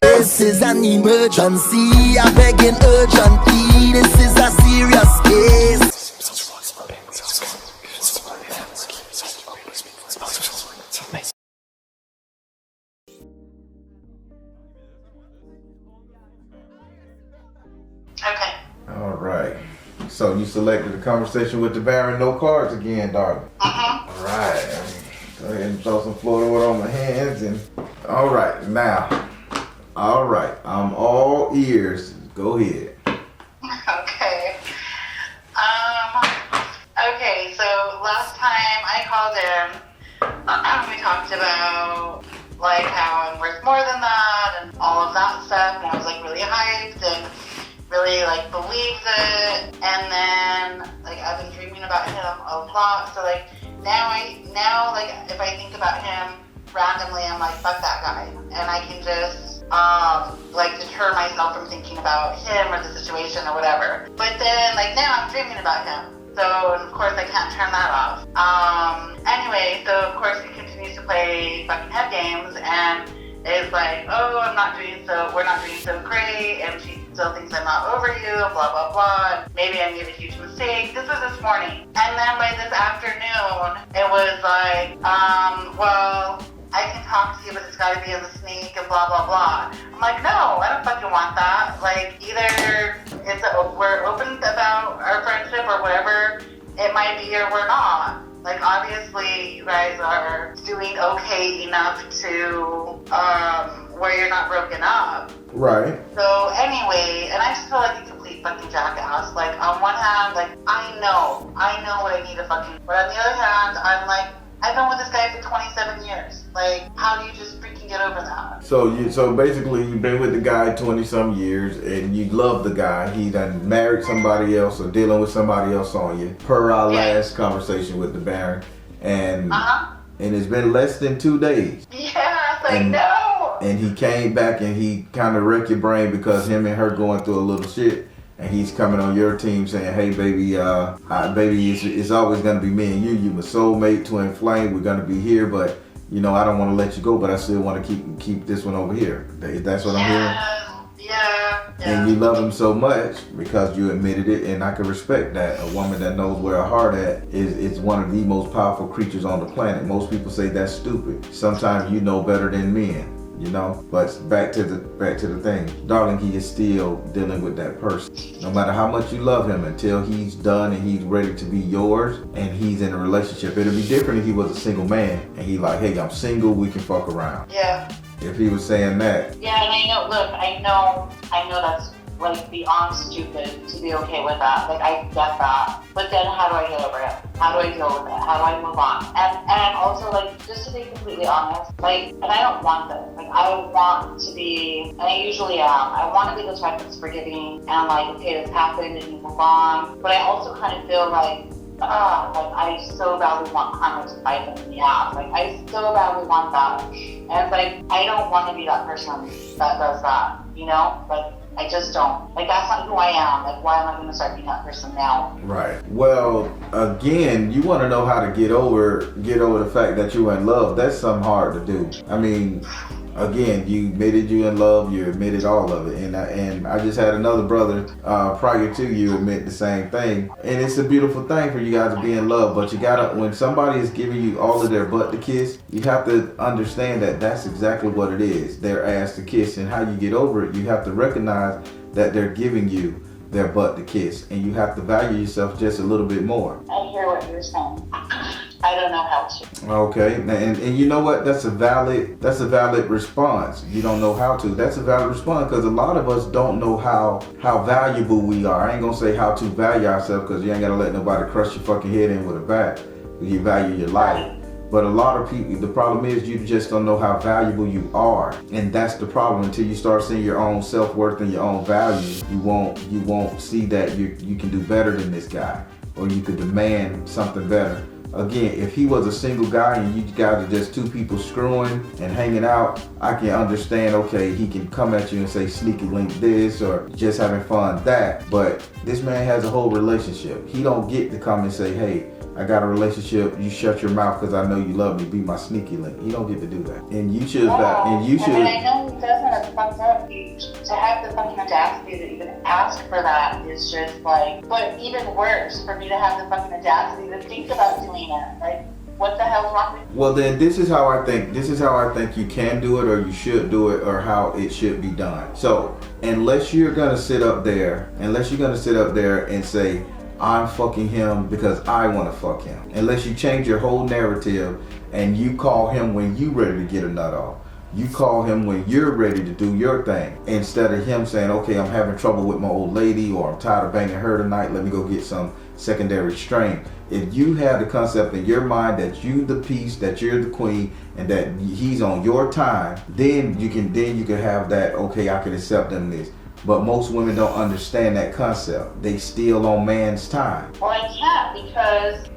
This is an emergency, I begging urgently. This is a serious case. Okay. All right. So you selected a conversation with the Baron, no cards again, darling. All right. Go ahead and throw some Florida water on my hands and. All right, now. All right, I'm all ears. Go ahead. Okay. Okay, so last time I called in, we talked about like how I'm worth more than that and all of that stuff, and I was like really hyped and really like believed it, and then like I've been dreaming about him a lot, so like now like if I think about him randomly, I'm like, fuck that guy, and I can just like deter myself from thinking about him or the situation or whatever. But then like now I'm dreaming about him, so of course I can't turn that off. Anyway, so of course he continues to play fucking head games and is like, oh, we're not doing so great, and she still thinks I'm not over you, blah blah blah. Maybe I made a huge mistake. This was this morning, and then by this afternoon it was like, well, I can talk to you, but it's got to be in the sneak and blah, blah, blah. I'm like, no, I don't fucking want that. Like, either we're open about our friendship or whatever it might be, or we're not. Like, obviously, you guys are doing okay enough to where you're not broken up. Right. So anyway, and I just feel like a complete fucking jackass. Like, on one hand, like, I know what I need to fucking, but on the other hand, I'm like, I've been with this guy for 27 years. Like, how do you just freaking get over that? So basically you've been with the guy 20-some years and you love the guy. He done married somebody else or dealing with somebody else on you, per our last conversation with the Baron. And it's been less than 2 days. Yeah, it's like, no. And he came back and he kind of wrecked your brain because him and her going through a little shit. And he's coming on your team saying, hey, baby, baby, it's always going to be me and you. You're my soulmate, twin flame. We're going to be here, but, you know, I don't want to let you go, but I still want to keep this one over here. That's what I'm hearing? Yeah. And you love him so much because you admitted it, and I can respect that. A woman that knows where her heart at is one of the most powerful creatures on the planet. Most people say that's stupid. Sometimes you know better than men. You know, but back to the thing, darling, he is still dealing with that person. No matter how much you love him, until he's done and he's ready to be yours and he's in a relationship. It'll be different if he was a single man and he like, hey, I'm single, we can fuck around. Yeah. If he was saying that. Yeah, and I know that's like beyond stupid to be okay with that. Like, I get that. But then how do I get over it? How do I deal with it? How do I move on? And also, like, just to be completely honest, like, and I don't want this. Like, I want to be, and I usually am, I want to be the type that's forgiving and like, okay, this happened and you move on. But I also kind of feel like, I so badly want karma to bite them in the ass. Like, I so badly want that. And it's like, I don't want to be that person that does that, you know? Like, I just don't. Like, that's not who I am. Like, why am I going to start being that person now? Right. Well, again, you want to know how to get over the fact that you're in love. That's something hard to do. I mean, again, you admitted you in love. You admitted all of it. And I just had another brother prior to you admit the same thing. And it's a beautiful thing for you guys to be in love. But you gotta, when somebody is giving you all of their butt to kiss, you have to understand that that's exactly what it is. Their ass to kiss. And how you get over it, you have to recognize that they're giving you their butt to kiss. And you have to value yourself just a little bit more. I hear what you're saying. I don't know how to. Okay, and you know what? That's a valid response. You don't know how to. That's a valid response because a lot of us don't know how valuable we are. I ain't gonna say how to value ourselves because you ain't gotta let nobody crush your fucking head in with a bat. You value your life. But a lot of people, the problem is you just don't know how valuable you are, and that's the problem. Until you start seeing your own self-worth and your own value, you won't see that you can do better than this guy, or you could demand something better. again, if he was a single guy and you guys are just two people screwing and hanging out, I can understand, okay, he can come at you and say sneaky link this or just having fun that. But this man has a whole relationship. He don't get to come and say, hey, I got a relationship, you shut your mouth because I know you love me, be my sneaky link. He don't get to do that. And you should and you should. I mean, I know he doesn't, it's fucked up. To have the fucking audacity to even ask for that is just like, but even worse, for me to have the fucking audacity to think about doing it. Like, what the hell's wrong with you? Well, then this is how I think you can do it, or you should do it, or how it should be done. So unless you're gonna sit up there and say, I'm fucking him because I want to fuck him. Unless you change your whole narrative and you call him when you ready to get a nut off. You call him when you're ready to do your thing. Instead of him saying, okay, I'm having trouble with my old lady, or I'm tired of banging her tonight, let me go get some secondary strain. If you have the concept in your mind that you the piece, that you're the queen, and that he's on your time, then you can have that, okay, I can accept him this. But most women don't understand that concept. They steal on man's time. Well, I can't because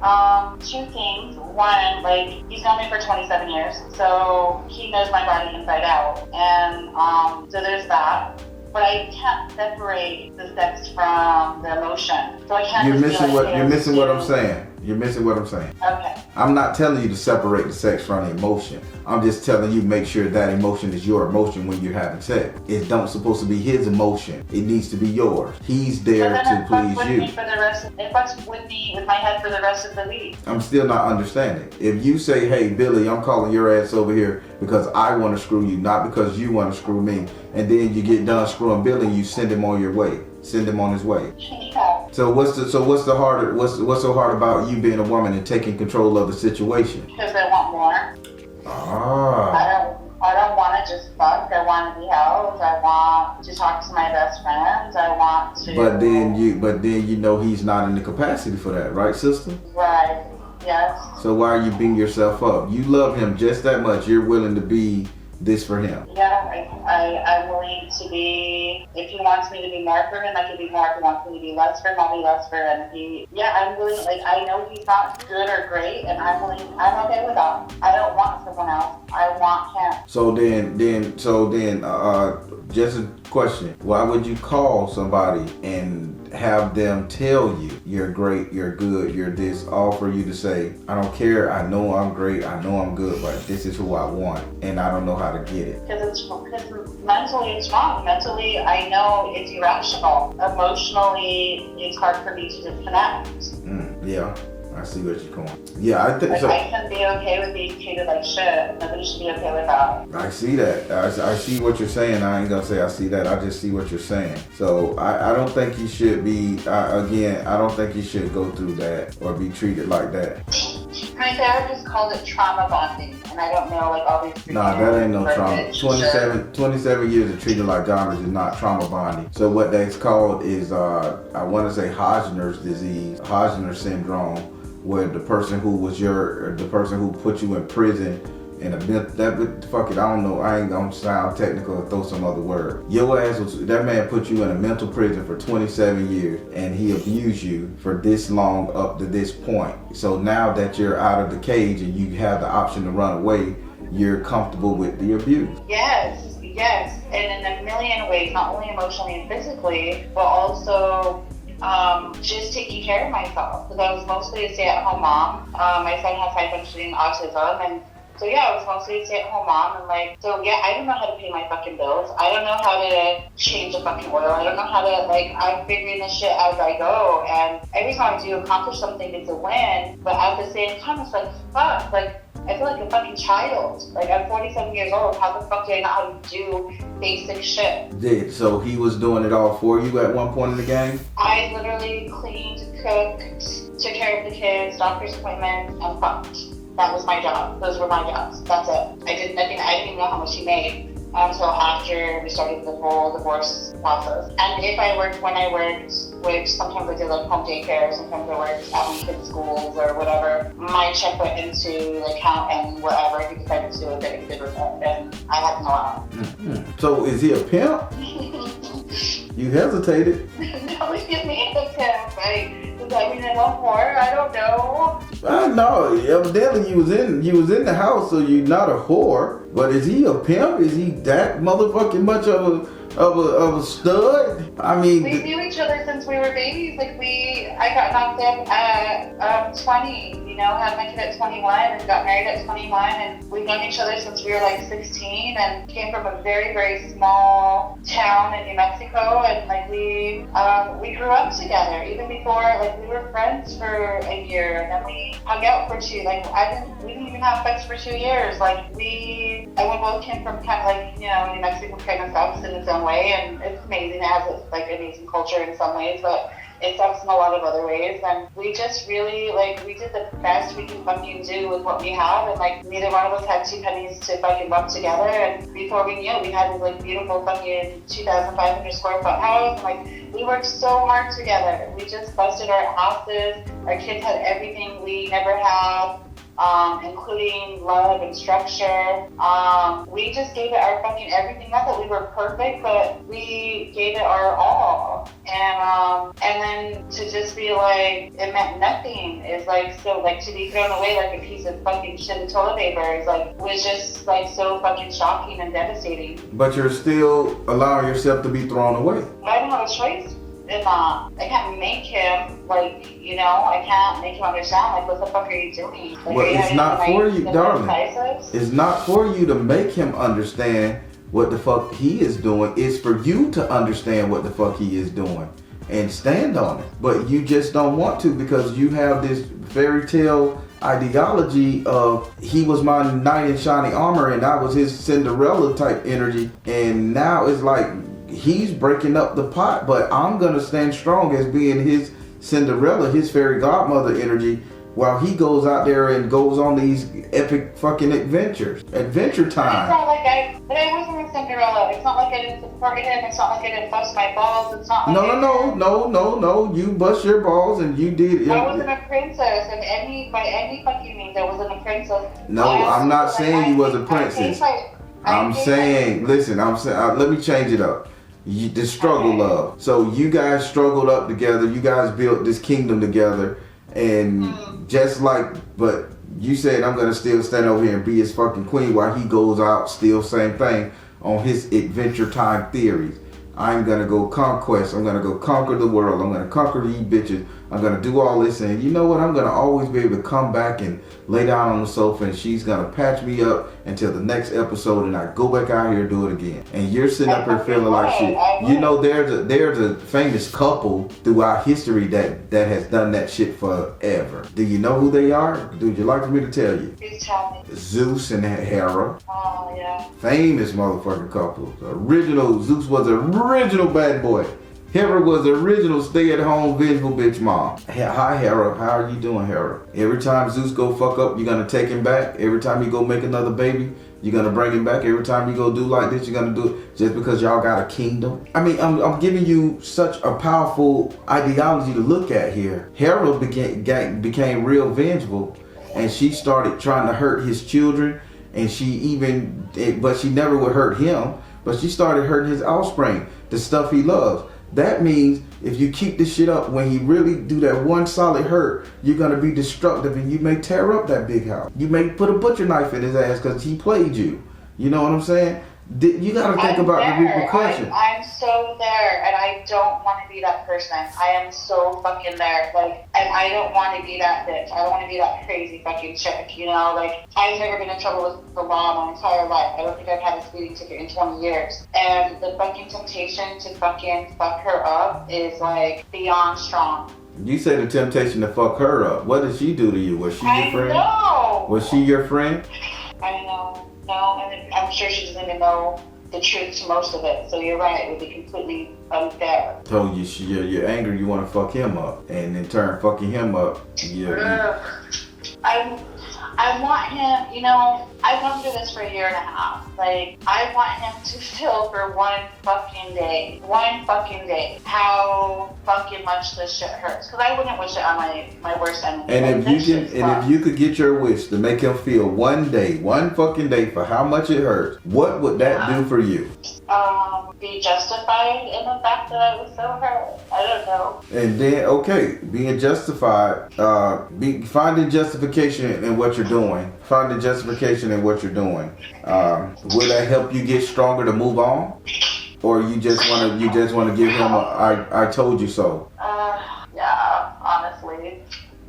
two things. One, like, he's known me for 27 years, so he knows my body inside out. And so there's that. But I can't separate the sex from the emotion. So I can't. You're missing what I'm saying. You're missing what I'm saying. Okay. I'm not telling you to separate the sex from the emotion. I'm just telling you make sure that emotion is your emotion when you're having sex. It don't supposed to be his emotion. It needs to be yours. He's there to please you. It fucks with me with my head for the rest of the week. I'm still not understanding. If you say, hey, Billy, I'm calling your ass over here because I want to screw you, not because you want to screw me, and then you get done screwing Billy, you send him on your way. Send him on his way. Yeah. So what's so hard about you being a woman and taking control of the situation? Because I want more. I don't want to just fuck. I want to be held. I want to talk to my best friends. I want to. But then you know he's not in the capacity for that, right, sister? Right. Yes. So why are you beating yourself up? You love him just that much. You're willing to be this for him. Yeah, I'm willing to be, if he wants me to be more for him, I can be more. If he wants me to be less for him, I'll be less for him. I'm willing, like, I know he's not good or great, and I'm okay with that. I don't want someone else. I want him. So then, just a question. Why would you call somebody and have them tell you you're great, you're good, you're this, all for you to say, I don't care, I know I'm great, I know I'm good, but this is who I want, and I don't know how to get it? Because mentally it's wrong. Mentally, I know it's irrational. Emotionally, it's hard for me to disconnect. Yeah. I see what you're going. Yeah, I think so. I can be okay with being treated like shit. Nobody should be okay with that. I see that. I see what you're saying. I ain't gonna say I see that. I just see what you're saying. So I don't think you should be. I don't think you should go through that or be treated like that. My therapist called it trauma bonding, and I don't know, like, all these. Nah, that ain't no trauma. 27 years of treating like garbage is not trauma bonding. So what that's called is I want to say Hodgner's disease, Hodgner syndrome, where the person who put you in prison and fuck it, I don't know, I ain't gonna sound technical or throw some other word. Your ass that man put you in a mental prison for 27 years and he abused you for this long up to this point. So now that you're out of the cage and you have the option to run away, you're comfortable with the abuse. Yes, and in a million ways, not only emotionally and physically, but also just taking care of myself, because I was mostly a stay-at-home mom. My son has high functioning autism, and so I was mostly a stay-at-home mom, and I don't know how to pay my fucking bills. I don't know how to change the fucking oil. I don't know how to, I'm figuring this shit as I go, and every time I do accomplish something, it's a win, but at the same time, it's like, fuck, I feel like a fucking child. I'm 47 years old. How the fuck do I know how to do basic shit? So he was doing it all for you at one point in the game? I literally cleaned, cooked, took care of the kids, doctor's appointments, and fucked. That was my job. Those were my jobs. That's it. I did nothing. I didn't even know how much he made until after we started the whole divorce process. And if I worked, when I worked, which sometimes I did home daycare, sometimes I worked at my kids' schools or whatever, my check went into the account and whatever he decided to do with it, he did with it, and I had no out. Mm-hmm. So is he a pimp? You hesitated. No, he's me a pimp. Because I mean, in one more, I don't know. I know. Evidently, you was in the house, so you're not a whore. But is he a pimp? Is he that motherfucking much of a stud? I mean, we knew each other since we were babies. Like I got knocked up at 20. You know, had my kid at 21 and got married at 21, and we've known each other since we were like 16, and came from a very, very small town in New Mexico, and like we grew up together. Even before, like we were friends for a year, and then we hung out for 2. Like we didn't even have sex for 2 years. Like we both came from kind of like, you know, New Mexico kind of sucks in its own way, and it's amazing. It has its like amazing culture in some ways, but it sucks in a lot of other ways. And we just really, like, we did the best we can fucking do with what we have, and like neither one of us had 2 pennies to fucking bump together. And before we knew it, we had this like beautiful fucking 2,500 square foot house, and like we worked so hard together. We just busted our asses. Our kids had everything we never had, including love and structure. We just gave it our fucking everything. Not that we were perfect, but we gave it our all. And then to just be like, it meant nothing is like, so like to be thrown away like a piece of fucking shit in toilet paper is like, was just like so fucking shocking and devastating. but you're still allowing yourself to be thrown away. I don't have a choice in that. I can't make him, like, you know, I can't make him understand, like, what the fuck are you doing? Like, Well, it's not for you, darling. Crisis? It's not for you to make him understand what the fuck he is doing. It's for you to understand what the fuck he is doing and stand on it. But you just don't want to, because you have this fairy tale ideology of he was my knight in shining armor and I was his Cinderella type energy, and now it's like he's breaking up the pot, but I'm gonna stand strong as being his Cinderella, his fairy godmother energy, while he goes out there and goes on these epic fucking adventure It's time. not like I wasn't a Cinderella. It's not like I didn't support him. It's not like I didn't bust my balls. It's not like No. You bust your balls and you did. I wasn't a princess, and by any fucking means, I wasn't a princess. No, I'm not saying you was a princess. I'm saying, let me change it up. The struggle love. So you guys struggled up together. You guys built this kingdom together, and just like, but you said I'm gonna still stand over here and be his fucking queen while he goes out, still same thing on his adventure time theories. I'm gonna go conquest. I'm gonna go conquer the world. I'm gonna conquer these bitches. I'm gonna do all this, and you know what? I'm gonna always be able to come back and lay down on the sofa, and she's gonna patch me up until the next episode, and I go back out here and do it again. And you're sitting up here feeling like shit. You know, there's a famous couple throughout history that has done that shit forever. Do you know who they are? Would you like me to tell you? Please tell me. Zeus and Hera. Oh yeah. Famous motherfucking couple. Zeus was the original bad boy. Hera was the original stay-at-home vengeful bitch mom. Hi Hera, how are you doing, Hera? Every time Zeus go fuck up, you're gonna take him back. Every time you go make another baby, you're gonna bring him back. Every time you go do like this, you're gonna do it just because y'all got a kingdom. I mean, I'm giving you such a powerful ideology to look at here. Hera became real vengeful, and she started trying to hurt his children, and but she never would hurt him, but she started hurting his offspring, the stuff he loves. That means if you keep this shit up, when he really do that one solid hurt, you're gonna be destructive, and you may tear up that big house. You may put a butcher knife in his ass because he played you. You know what I'm saying? You gotta think about the repercussions. I'm so there, and I don't want to be that person. I am so fucking there. Like, and I don't want to be that bitch. I don't want to be that crazy fucking chick, you know? Like, I've never been in trouble with the law my entire life. I don't think I've had a speeding ticket in 20 years. And the fucking temptation to fucking fuck her up is, like, beyond strong. You say the temptation to fuck her up. What did she do to you? Was she your friend? No. Was she your friend? I know. No, and I'm sure she doesn't even know the truth to most of it. So you're right, it would be completely unfair. Told you you're angry, you want to fuck him up, and in turn fucking him up. I want him, you know, I've gone through this for a year and a half. Like, I want him to feel for one fucking day, how fucking much this shit hurts. Because I wouldn't wish it on my worst enemy. And if you could get your wish to make him feel one fucking day for how much it hurts, what would that do for you? be justified in the fact that I was so hurt. I don't know. And then, okay, being justified, finding justification in what you're doing. Finding justification in what you're doing. Will that help you get stronger to move on? Or you just want to give him a I told you so? Yeah, honestly.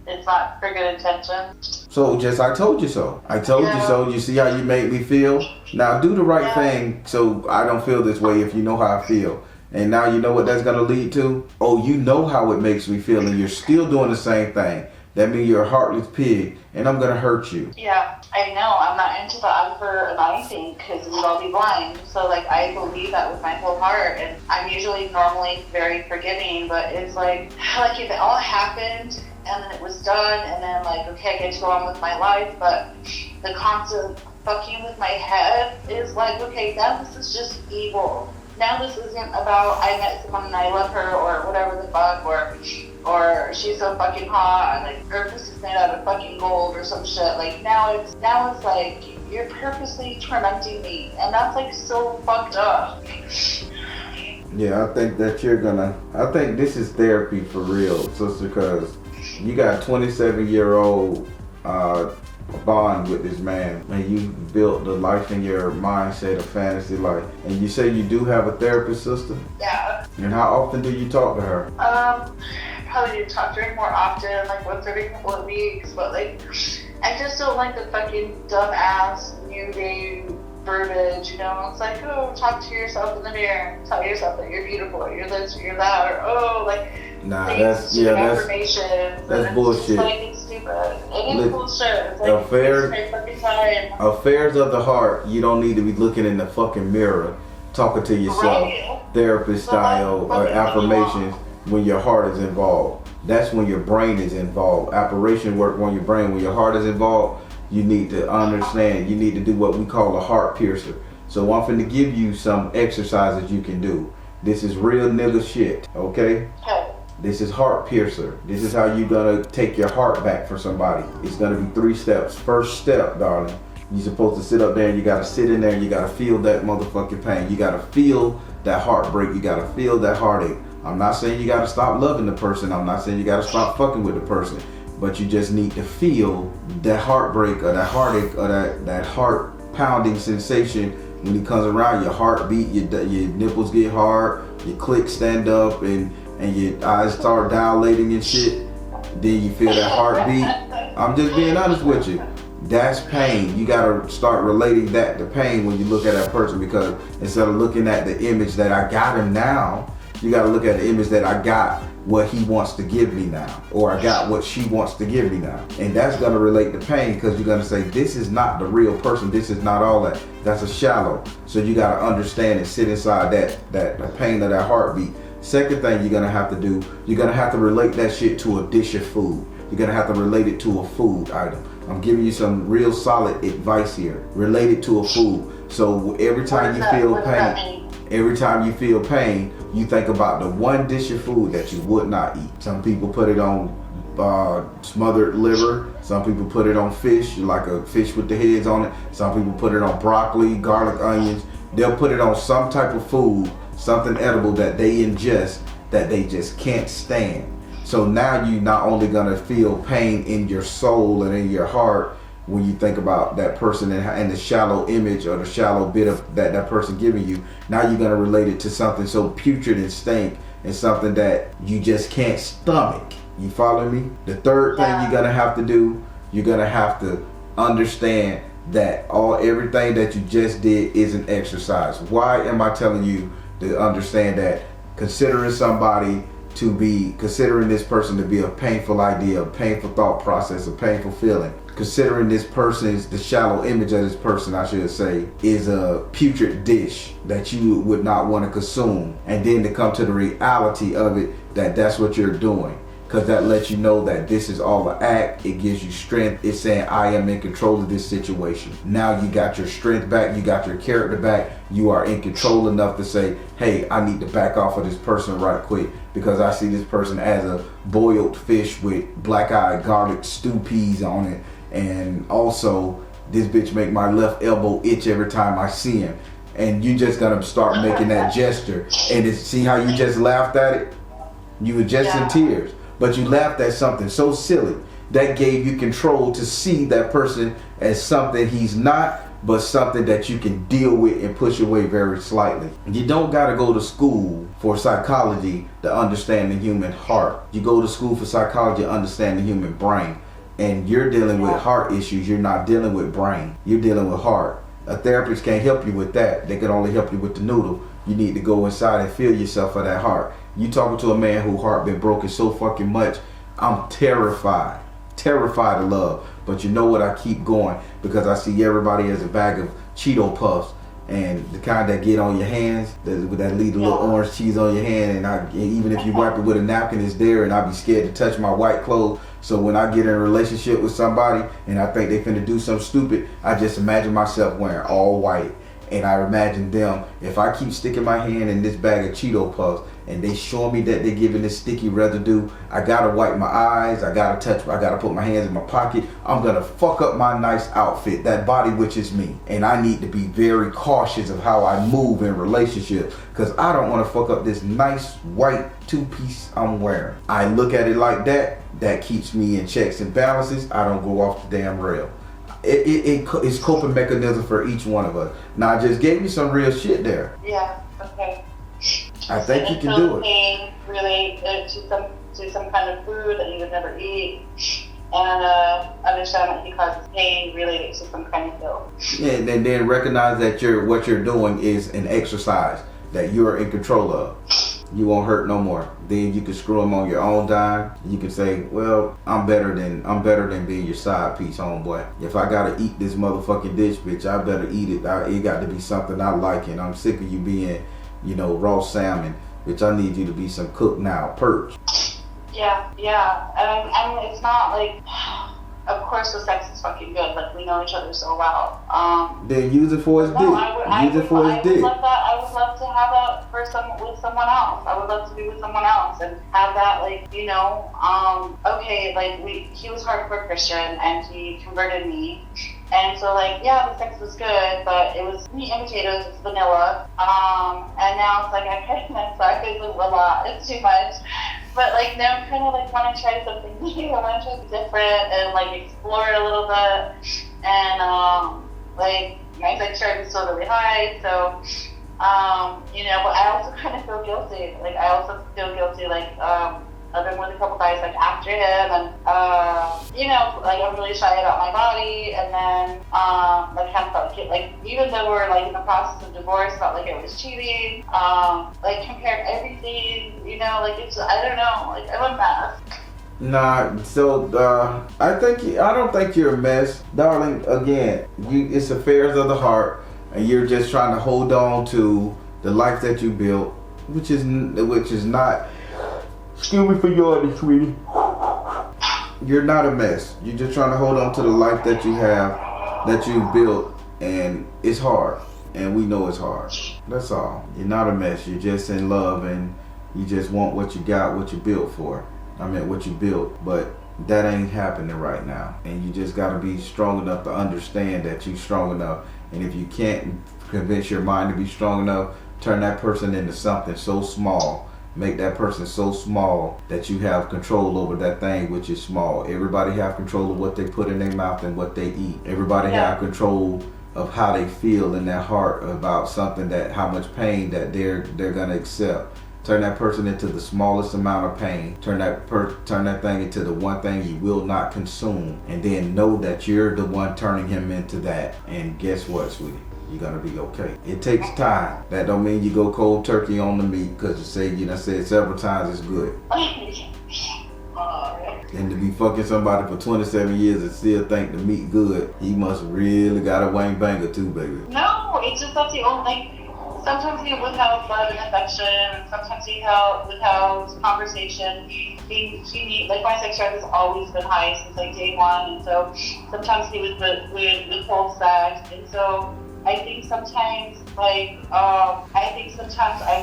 It's not for good intention. So just I told you so. I told you so. You see how you made me feel? Now do the right thing so I don't feel this way if you know how I feel. And now you know what that's going to lead to? Oh, you know how it makes me feel and you're still doing the same thing. That means you're a heartless pig and I'm going to hurt you. Yeah, I know. I'm not into the eye for an eye thing because we'd all be blind. So, like, I believe that with my whole heart. And I'm usually normally very forgiving, but it's like if it all happened and then it was done and then, like, okay, I get to go on with my life, but the constant fucking with my head is like, okay, now this is just evil. Now this isn't about I met someone and I love her or whatever the fuck or she's so fucking hot, like her pussy's made out of fucking gold or some shit. Like now it's like you're purposely tormenting me, and that's like so fucked up. Yeah, I think that I think this is therapy for real, sister, because you got a 27-year-old bond with this man, and you built the life in your mindset, a fantasy life. And you say you do have a therapist, sister? Yeah. And how often do you talk to her? Probably do talk to her more often, like once every couple of weeks, but like I just don't like the fucking dumbass new day verbiage, you know? It's like, oh, talk to yourself in the mirror, tell yourself that you're beautiful, or you're this, or you're that, or oh, like that's bullshit. Like, it's stupid. It is bullshit. It's like, affairs of the heart, you don't need to be looking in the fucking mirror, talking to yourself, therapist style, or affirmations when your heart is involved. That's when your brain is involved. Affirmation work on your brain. When your heart is involved, you need to understand, you need to do what we call a heart piercer. So I'm finna give you some exercises you can do. This is real nigga shit, okay? This is heart piercer. This is how you're gonna take your heart back for somebody. It's gonna be 3 steps. First step, darling, you're supposed to sit up there and you gotta sit in there and you gotta feel that motherfucking pain. You gotta feel that heartbreak. You gotta feel that heartache. I'm not saying you gotta stop loving the person. I'm not saying you gotta stop fucking with the person. But you just need to feel that heartbreak or that heartache or that heart pounding sensation when he comes around. Your heart beat, your nipples get hard, your clicks stand up, and your eyes start dilating and shit. Then you feel that heartbeat. I'm just being honest with you. That's pain. You gotta start relating that to pain when you look at that person, because instead of looking at the image that I got him now, you gotta look at the image that I got what he wants to give me now, or I got what she wants to give me now. And that's gonna relate to pain, because you're gonna say, this is not the real person, this is not all that. That's a shallow. So you gotta understand and sit inside that pain of that heartbeat. Second thing you're gonna have to do, you're gonna have to relate that shit to a dish of food. You're gonna have to relate it to a food item. I'm giving you some real solid advice here. Relate it to a food. So every time you feel pain, you think about the one dish of food that you would not eat. Some people put it on smothered liver. Some people put it on fish, like a fish with the heads on it. Some people put it on broccoli, garlic, onions. They'll put it on some type of food, something edible that they ingest that they just can't stand. So now you're not only gonna feel pain in your soul and in your heart when you think about that person and the shallow image or the shallow bit of that person giving you. Now you're gonna relate it to something so putrid and stank and something that you just can't stomach. You follow me? The third thing you're gonna have to do, you're gonna have to understand that everything that you just did is an exercise. Why am I telling you to understand that? Considering this person to be a painful idea, a painful thought process, a painful feeling. Considering the shallow image of this person, I should say, is a putrid dish that you would not want to consume. And then to come to the reality of it, that's what you're doing. Because that lets you know that this is all an act. It gives you strength. It's saying, I am in control of this situation. Now you got your strength back. You got your character back. You are in control enough to say, hey, I need to back off of this person right quick, because I see this person as a boiled fish with black-eyed garlic stew peas on it. And also, this bitch make my left elbow itch every time I see him. and you just gonna start making that gesture, and see how you just laughed at it? You were just in tears, but you laughed at something so silly that gave you control to see that person as something he's not, but something that you can deal with and push away very slightly. You don't gotta go to school for psychology to understand the human heart. You go to school for psychology to understand the human brain. And you're dealing with heart issues. You're not dealing with brain. You're dealing with heart. A therapist can't help you with that. They can only help you with the noodle. You need to go inside and feel yourself for that heart. You talking to a man whose heart been broken so fucking much. I'm terrified. Terrified of love. But you know what? I keep going because I see everybody as a bag of Cheeto Puffs, and the kind that get on your hands, that leave the little orange cheese on your hand, and even if you wipe it with a napkin, it's there, and I be scared to touch my white clothes. So when I get in a relationship with somebody and I think they finna do something stupid, I just imagine myself wearing all white. And I imagine them, if I keep sticking my hand in this bag of Cheeto Puffs and they show me that they're giving this sticky residue, I gotta wipe my eyes, I gotta put my hands in my pocket. I'm gonna fuck up my nice outfit, that body which is me. And I need to be very cautious of how I move in relationships, because I don't wanna fuck up this nice white two-piece I'm wearing. I look at it like that. That keeps me in checks and balances. I don't go off the damn rail. It's coping mechanism for each one of us. Now I just gave you some real shit there. Yeah. Okay. I think you can do it. Pain related to some kind of food that you would never eat, and understand that he causes pain related to some kind of pill. Yeah, and then recognize that what you're doing is an exercise that you're in control of. You won't hurt no more. Then you can screw them on your own dime. You can say, well, I'm better than being your side piece, homeboy. If I gotta eat this motherfucking dish, bitch, I better eat it. It got to be something I like, and I'm sick of you being, raw salmon. Bitch, I need you to be some cook now, perch. Yeah. And it's not like, of course the sex is fucking good, like we know each other so well. Then use it for his dick. I would love to have that with someone else. I would love to be with someone else and have that, okay, he was hardcore Christian and he converted me. And so, the sex was good, but it was meat and potatoes, it's vanilla. And now it's I kind of suck, it's a lot, it's too much. But now I'm kind of want to try something new. I want to try something different and explore it a little bit. And my sex drive is still really high, so but I also kind of feel guilty. I also feel guilty. I've been with a couple guys after him, and I'm really shy about my body, and then kind of felt even though we're in the process of divorce, felt like it was cheating. Compared everything, it's I don't know, I'm a mess. Nah, so I don't think you're a mess, darling. Again, it's affairs of the heart, and you're just trying to hold on to the life that you built, which is not. Excuse me for yawning, sweetie. You're not a mess. You're just trying to hold on to the life that you have, that you built, and it's hard. And we know it's hard. That's all. You're not a mess. You're just in love, and you just want what you got, what you built for. What you built. But that ain't happening right now. And you just got to be strong enough to understand that you're strong enough. And if you can't convince your mind to be strong enough, turn that person into something so small. Make that person so small that you have control over that thing which is small. Everybody have control of what they put in their mouth and what they eat. Everybody have control of how they feel in their heart about something, that how much pain that they're gonna accept. Turn that person into the smallest amount of pain. Turn that thing into the one thing you will not consume, and then know that you're the one turning him into that. And guess what, sweetie? You're gonna be okay. It takes time. That don't mean you go cold turkey on the meat, because you said several times it's good. And to be fucking somebody for 27 years and still think the meat good, he must really got a wang banger too, baby. No, it's just that the only. Sometimes he withheld love and affection. Sometimes he withheld conversation. He my sex drive has always been high since day one, and so sometimes he would withhold sex, and so. I think sometimes I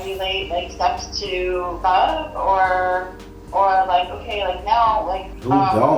relate steps to love or now I'm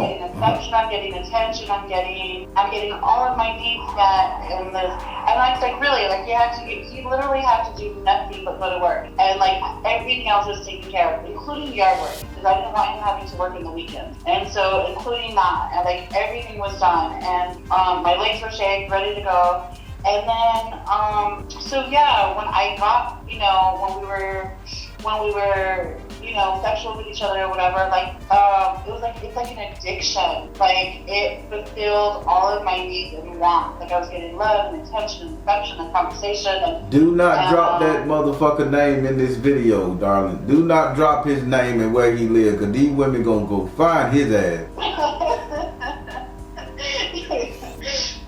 getting affection, I'm getting attention, I'm getting all of my needs met in this And I was like, really? Like, he literally had to do nothing but go to work. And like, everything else was taken care of, including yard work, because I didn't want him having to work in the weekends. And so, including that, and like, everything was done. And my legs were shaved, ready to go. And then, so yeah, when I got, you know, when we were, you know, sexual with each other or whatever, like, it was like, it's like an addiction. Like, it fulfilled all of my needs and wants. Like, I was getting love and attention and affection and conversation. And, do not drop that motherfucker name in this video, darling. Do not drop his name and where he lives, because these women gonna go find his ass.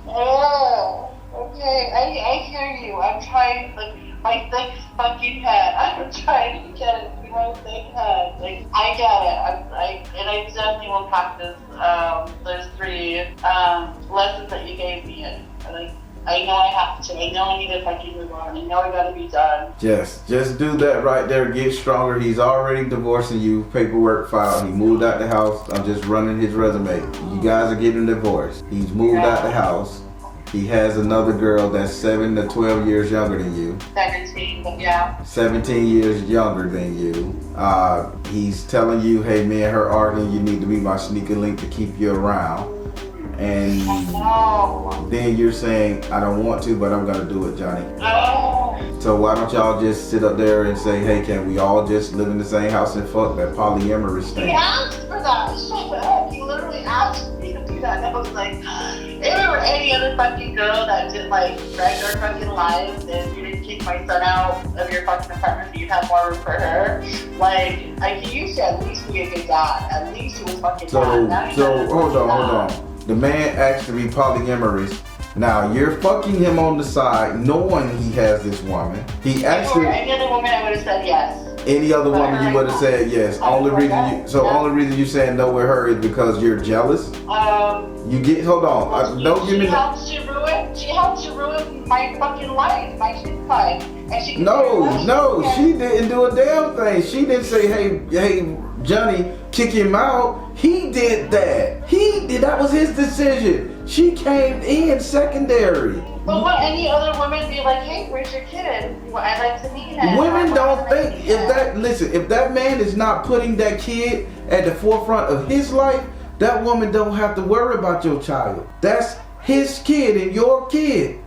Oh, okay, I hear you. I'm trying, like, my thick fucking head. I'm trying to get it through my thick head. Like, I get it. And I definitely will practice those 3 lessons that you gave me. And like, I know I have to. I know I need to fucking move on. I know I gotta be done. Just do that right there. Get stronger. He's already divorcing you. Paperwork filed. He moved out the house. I'm just running his resume. You guys are getting divorced. He's moved out the house. He has another girl that's 7 to 12 years younger than you. 17, but yeah. 17 years younger than you. He's telling you, hey, me and her arguing, you need to be my sneaker link to keep you around. And then you're saying, I don't want to, but I'm going to do it, Johnny. So why don't y'all just sit up there and say, hey, can we all just live in the same house and fuck? That polyamorous thing. He asked for that. Shut up. He literally asked me to do that. And I was like, if there were any other fucking girl that did like wreck our fucking lives and you didn't kick my son out of your fucking apartment so you'd have more room for her, like, he used to at least be a good dad. At least he was fucking dad. So hold on. The man asked to be polyamorous. Now you're fucking him on the side, knowing he has this woman. He actually. Any other woman, I would have said yes. Any other woman, you would have said yes. Only reason you saying no with her is because you're jealous. You get. Hold on. Don't give me. She helped to ruin my fucking life, my kid's life, and she. No, she didn't do a damn thing. She didn't say, hey, Johnny, kick him out. He did that. That was his decision. She came in secondary. But would any other woman be like, hey, where's your kid? I'd like to meet him. Women don't think if that man is not putting that kid at the forefront of his life, that woman don't have to worry about your child. That's his kid and your kid.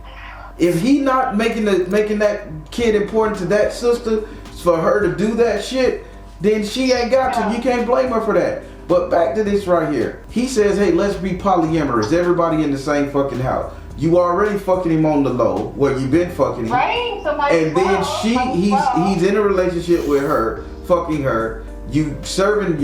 If he not making that kid important to that sister for her to do that shit, then she ain't got to. You can't blame her for that. But back to this right here. He says, hey, let's be polyamorous. Everybody in the same fucking house. You already fucking him on the low. Well, you been fucking him. Right? So and then he's in a relationship with her, fucking her. You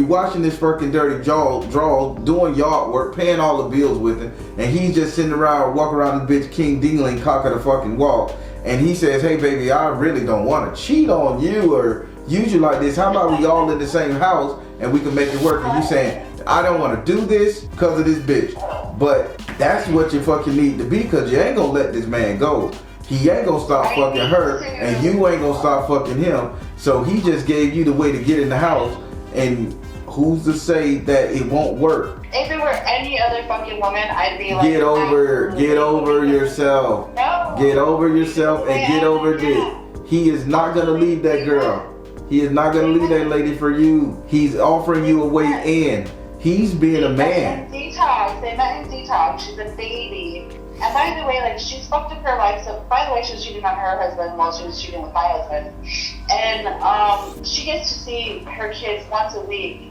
washing this fucking dirty draw, doing yard work, paying all the bills with him, and he's just sitting around, walking around this bitch King Dingling, cock of the fucking walk. And he says, hey baby, I really don't want to cheat on you or use you like this. How about we all in the same house and we can make it work? And you saying, I don't want to do this because of this bitch. But that's what you fucking need to be, because you ain't gonna let this man go. He ain't gonna stop fucking her, and you ain't gonna stop fucking him. So he just gave you the way to get in the house, and who's to say that it won't work? If it were any other fucking woman, I'd be like, get over yourself. No. Get over yourself and get over this. He is not gonna leave that girl. He is not gonna leave that lady for you. He's offering you a way in. He's being a man. They met in detox. She's a baby. And by the way, like, she's fucked up her life. So, by the way, she was cheating on her husband while she was cheating with my husband. And she gets to see her kids once a week,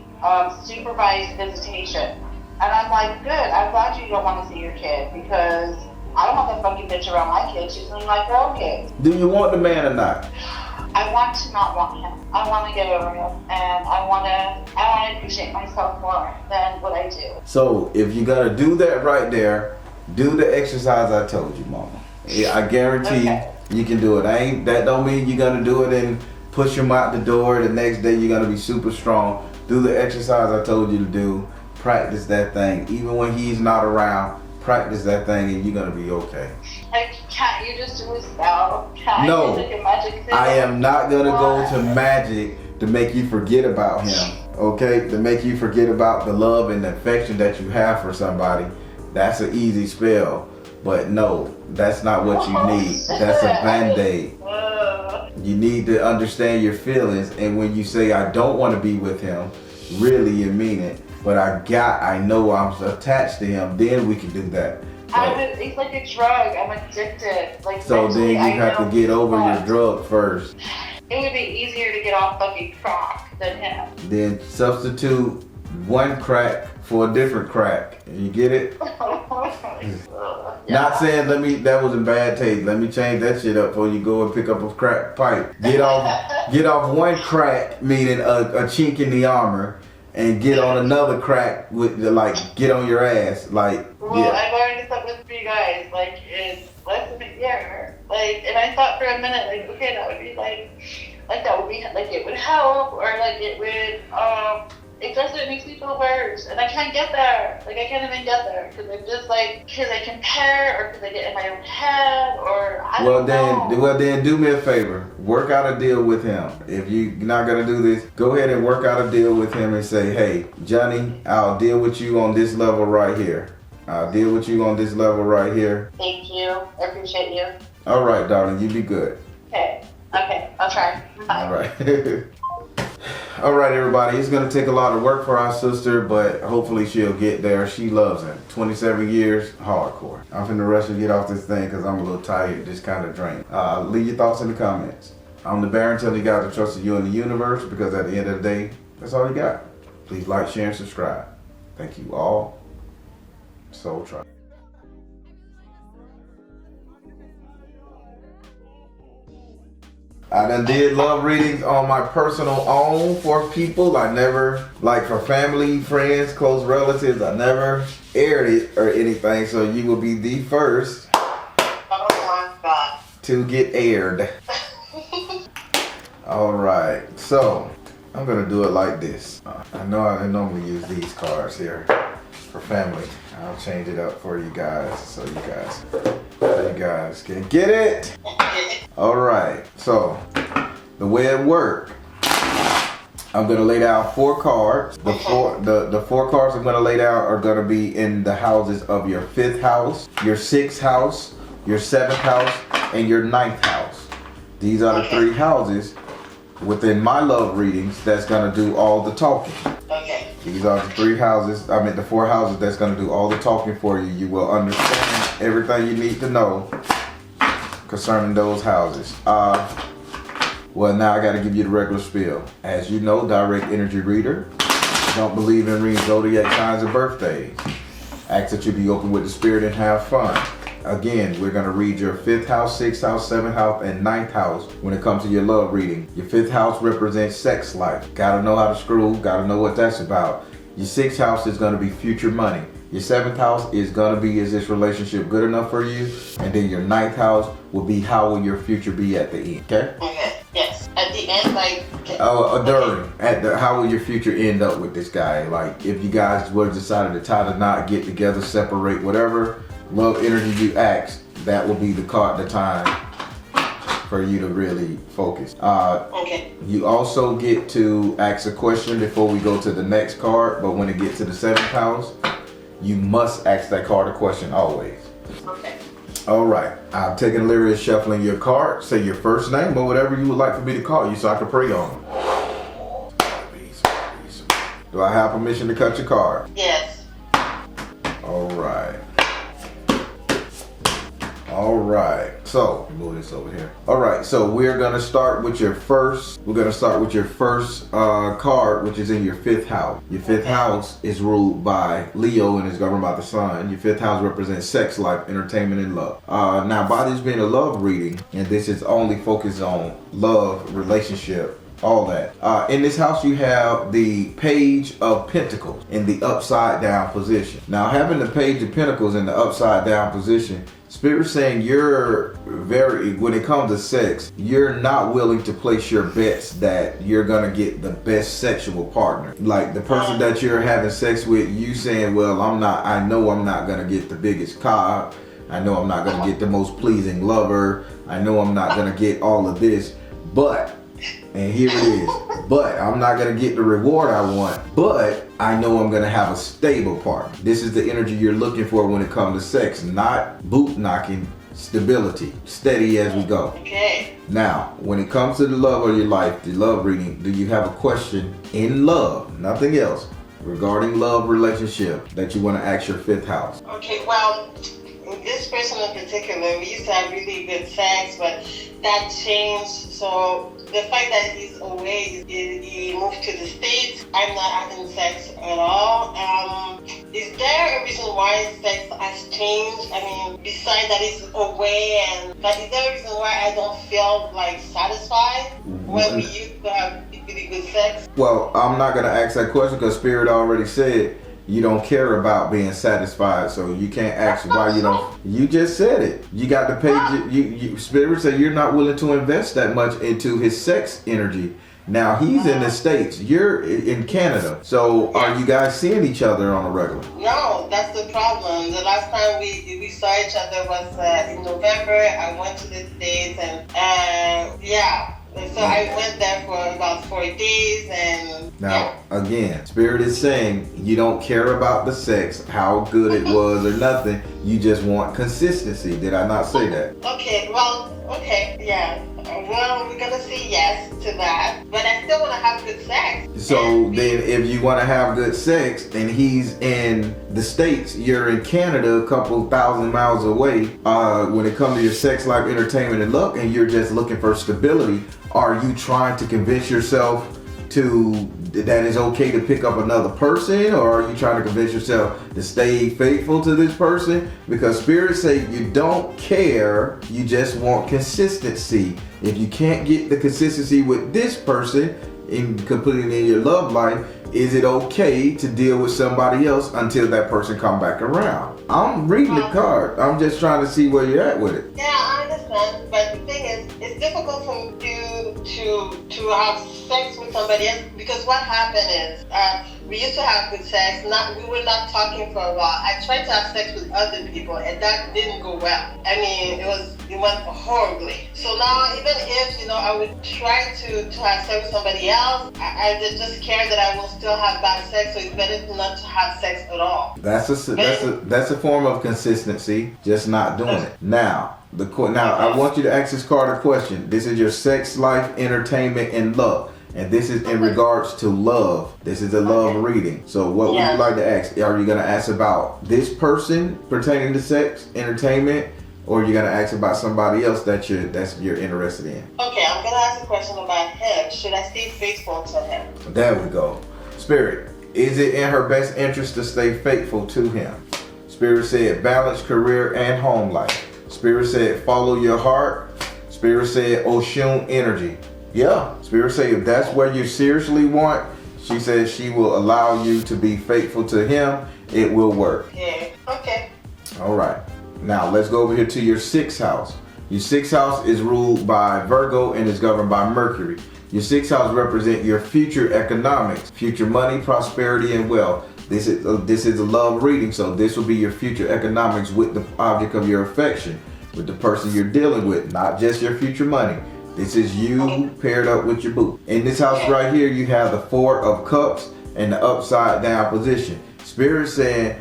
supervised visitation. And I'm like, good. I'm glad you don't want to see your kid, because I don't want that fucking bitch around my kids. She's doing like her own kids. Do you want the man or not? I want to not want him. I want to get over him, and I want to appreciate myself more than what I do. So if you gotta do that right there, do the exercise I told you, mama. I guarantee you can do it. That don't mean you're gonna do it and push him out the door. The next day you're gonna be super strong. Do the exercise I told you to do. Practice that thing. Even when he's not around, practice that thing and you're gonna be okay. Like, can't you just do a spell? No, I am not gonna go to magic to make you forget about him. Okay, to make you forget about the love and the affection that you have for somebody. That's an easy spell. But no, that's not what you need. That's a Band-Aid. You need to understand your feelings, and when you say I don't want to be with him, really you mean it. But I know I'm attached to him, then we can do that. It's like a drug. I'm addicted. Like, so then you have to get over your drug first. It would be easier to get off fucking crack than him. Then substitute one crack for a different crack. You get it? Not saying that was in bad taste. Let me change that shit up before you go and pick up a crack pipe. Get off one crack, meaning a chink in the armor, and get on another crack with get on your ass. I've already slept with 3 guys, in less than a year. And I thought for a minute, okay, that would be it would help, or it would, it doesn't make me feel worse, and I can't get there. I can't even get there, because I'm just because I compare, or because I get in my own head, or I don't know. Well then, do me a favor. Work out a deal with him. If you're not gonna do this, go ahead and work out a deal with him and say, hey, Johnny, I'll deal with you on this level right here. I'll deal with you on this level right here. Thank you. I appreciate you. All right, darling, you be good. Okay, I'll try. Bye. All right. All right, everybody. It's going to take a lot of work for our sister, but hopefully she'll get there. She loves him. 27 years, hardcore. I'm finna rush and get off this thing because I'm a little tired, just kind of drained. Leave your thoughts in the comments. I'm the Baron telling you guys to trust you in the universe, because at the end of the day, that's all you got. Please like, share, and subscribe. Thank you all. Soul Tribe. I done did love readings on my personal own for people. I never, for family, friends, close relatives, I never aired it or anything. So you will be the first to get aired. All right, so I'm gonna do it like this. I know I normally use these cards here for family. I'll change it up for you guys so you guys can get it. All right, so the way it works, I'm gonna lay down 4 cards. The 4 cards I'm gonna lay down are gonna be in the houses of your 5th house, your 6th house, your 7th house, and your 9th house. These are the 3 houses within my love readings that's gonna do all the talking. Okay. These are the 3 houses, the 4 houses that's gonna do all the talking for you. You will understand everything you need to know concerning those houses. Well, now I gotta give you the regular spiel. As you know, direct energy reader. Don't believe in reading zodiac signs and birthdays. Ask that you be open with the spirit and have fun. Again, we're gonna read your 5th house, 6th house, 7th house, and 9th house when it comes to your love reading. Your 5th house represents sex life. Gotta know how to screw, gotta know what that's about. Your 6th house is gonna be future money. Your 7th house is gonna be, is this relationship good enough for you? And then your 9th house will be, how will your future be at the end, okay? Okay, yes. At the end, how will your future end up with this guy? If you guys were decided to tie the knot, get together, separate, whatever love energy you ask, that will be the time for you to really focus. Okay. You also get to ask a question before we go to the next card, but when it gets to the 7th house, you must ask that card a question always. Okay. All right. I'm taking Lyria, shuffling your card. Say your first name or whatever you would like for me to call you so I can pray on them. Do I have permission to cut your card? Yes. All right. All right. So move this over here. All right. So we're gonna start with your first. We're gonna start with your first card, which is in your 5th house. Your 5th house is ruled by Leo and is governed by the sun. Your 5th house represents sex life, entertainment, and love. Now, by this being a love reading, and this is only focused on love, relationship, all that. In this house, you have the Page of Pentacles in the upside down position. Now, having the Page of Pentacles in the upside down position, Spirit's saying when it comes to sex, you're not willing to place your bets that you're gonna get the best sexual partner. Like the person that you're having sex with, you saying, well, I know I'm not gonna get the biggest cock. I know I'm not gonna get the most pleasing lover. I know I'm not gonna get all of this, but And here it is. But I'm not gonna get the reward I want, but I know I'm gonna have a stable partner. This is the energy you're looking for when it comes to sex, not boot knocking, stability, steady as we go. Okay. Now, when it comes to the love of your life, the love reading, do you have a question in love, nothing else, regarding love relationship that you want to ask your fifth house? Okay, well, this person in particular, we used to have really good sex, but that changed. So the fact that he's away, he moved to the States, I'm not having sex at all. Is there a reason why sex has changed? I mean, besides that he's away, but is there a reason why I don't feel like satisfied when we used to have really good sex? Well, I'm not going to ask that question because Spirit already said you don't care about being satisfied, so you can't ask why you don't. You just said it. You got to pay. Spirit said you're not willing to invest that much into his sex energy. Now he's in the States. You're in Canada. So are you guys seeing each other on a regular? No, that's the problem. The last time we saw each other was in November. I went to the States and yeah. So I went there for about 4 days and now again, Spirit is saying you don't care about the sex, how good it was or nothing. You just want consistency. Did I not say that? Okay, well, okay, yeah. Well, we're gonna say yes to that, but I still want to have good sex. So then if you want to have good sex and he's in the States, you're in Canada a couple thousand miles away, when it comes to your sex life, entertainment, and luck, and you're just looking for stability, are you trying to convince yourself that it's okay to pick up another person, or are you trying to convince yourself to stay faithful to this person? Because Spirit say you don't care, you just want consistency. If you can't get the consistency with this person in completing in your love life, is it okay to deal with somebody else until that person come back around? I'm reading the card. I'm just trying to see where you're at with it. Yeah, I understand, but the thing is, it's difficult for you to have sex with somebody else, because what happened is we used to have good sex. We were not talking for a while. I tried to have sex with other people, and that didn't go well. I mean, it went horribly. So now, even if I would try to have sex with somebody else, I just care that I will still have bad sex. So it's better not to have sex at all. That's a form of consistency, just not doing it. Now I want you to ask this card a question. This is your sex life, entertainment, and love. And this is in regards to love. This is a love reading. So what would you like to ask? Are you going to ask about this person pertaining to sex, entertainment, or are you going to ask about somebody else that you're interested in? Okay, I'm going to ask a question about him. Should I stay faithful to him? There we go. Spirit, is it in her best interest to stay faithful to him? Spirit said balance career and home life. Spirit said follow your heart. Spirit said Oshun energy. Yeah, Spirit said if that's where you seriously want, she says she will allow you to be faithful to him. It will work. Yeah, okay. All right. Now let's go over here to your sixth house. Your sixth house is ruled by Virgo and is governed by Mercury. Your sixth house represents your future economics, future money, prosperity, and wealth. This is a love reading, so this will be your future economics with the object of your affection, with the person you're dealing with, not just your future money. This is you paired up with your boo. In this house right here, you have the Four of Cups and the upside down position. Spirit saying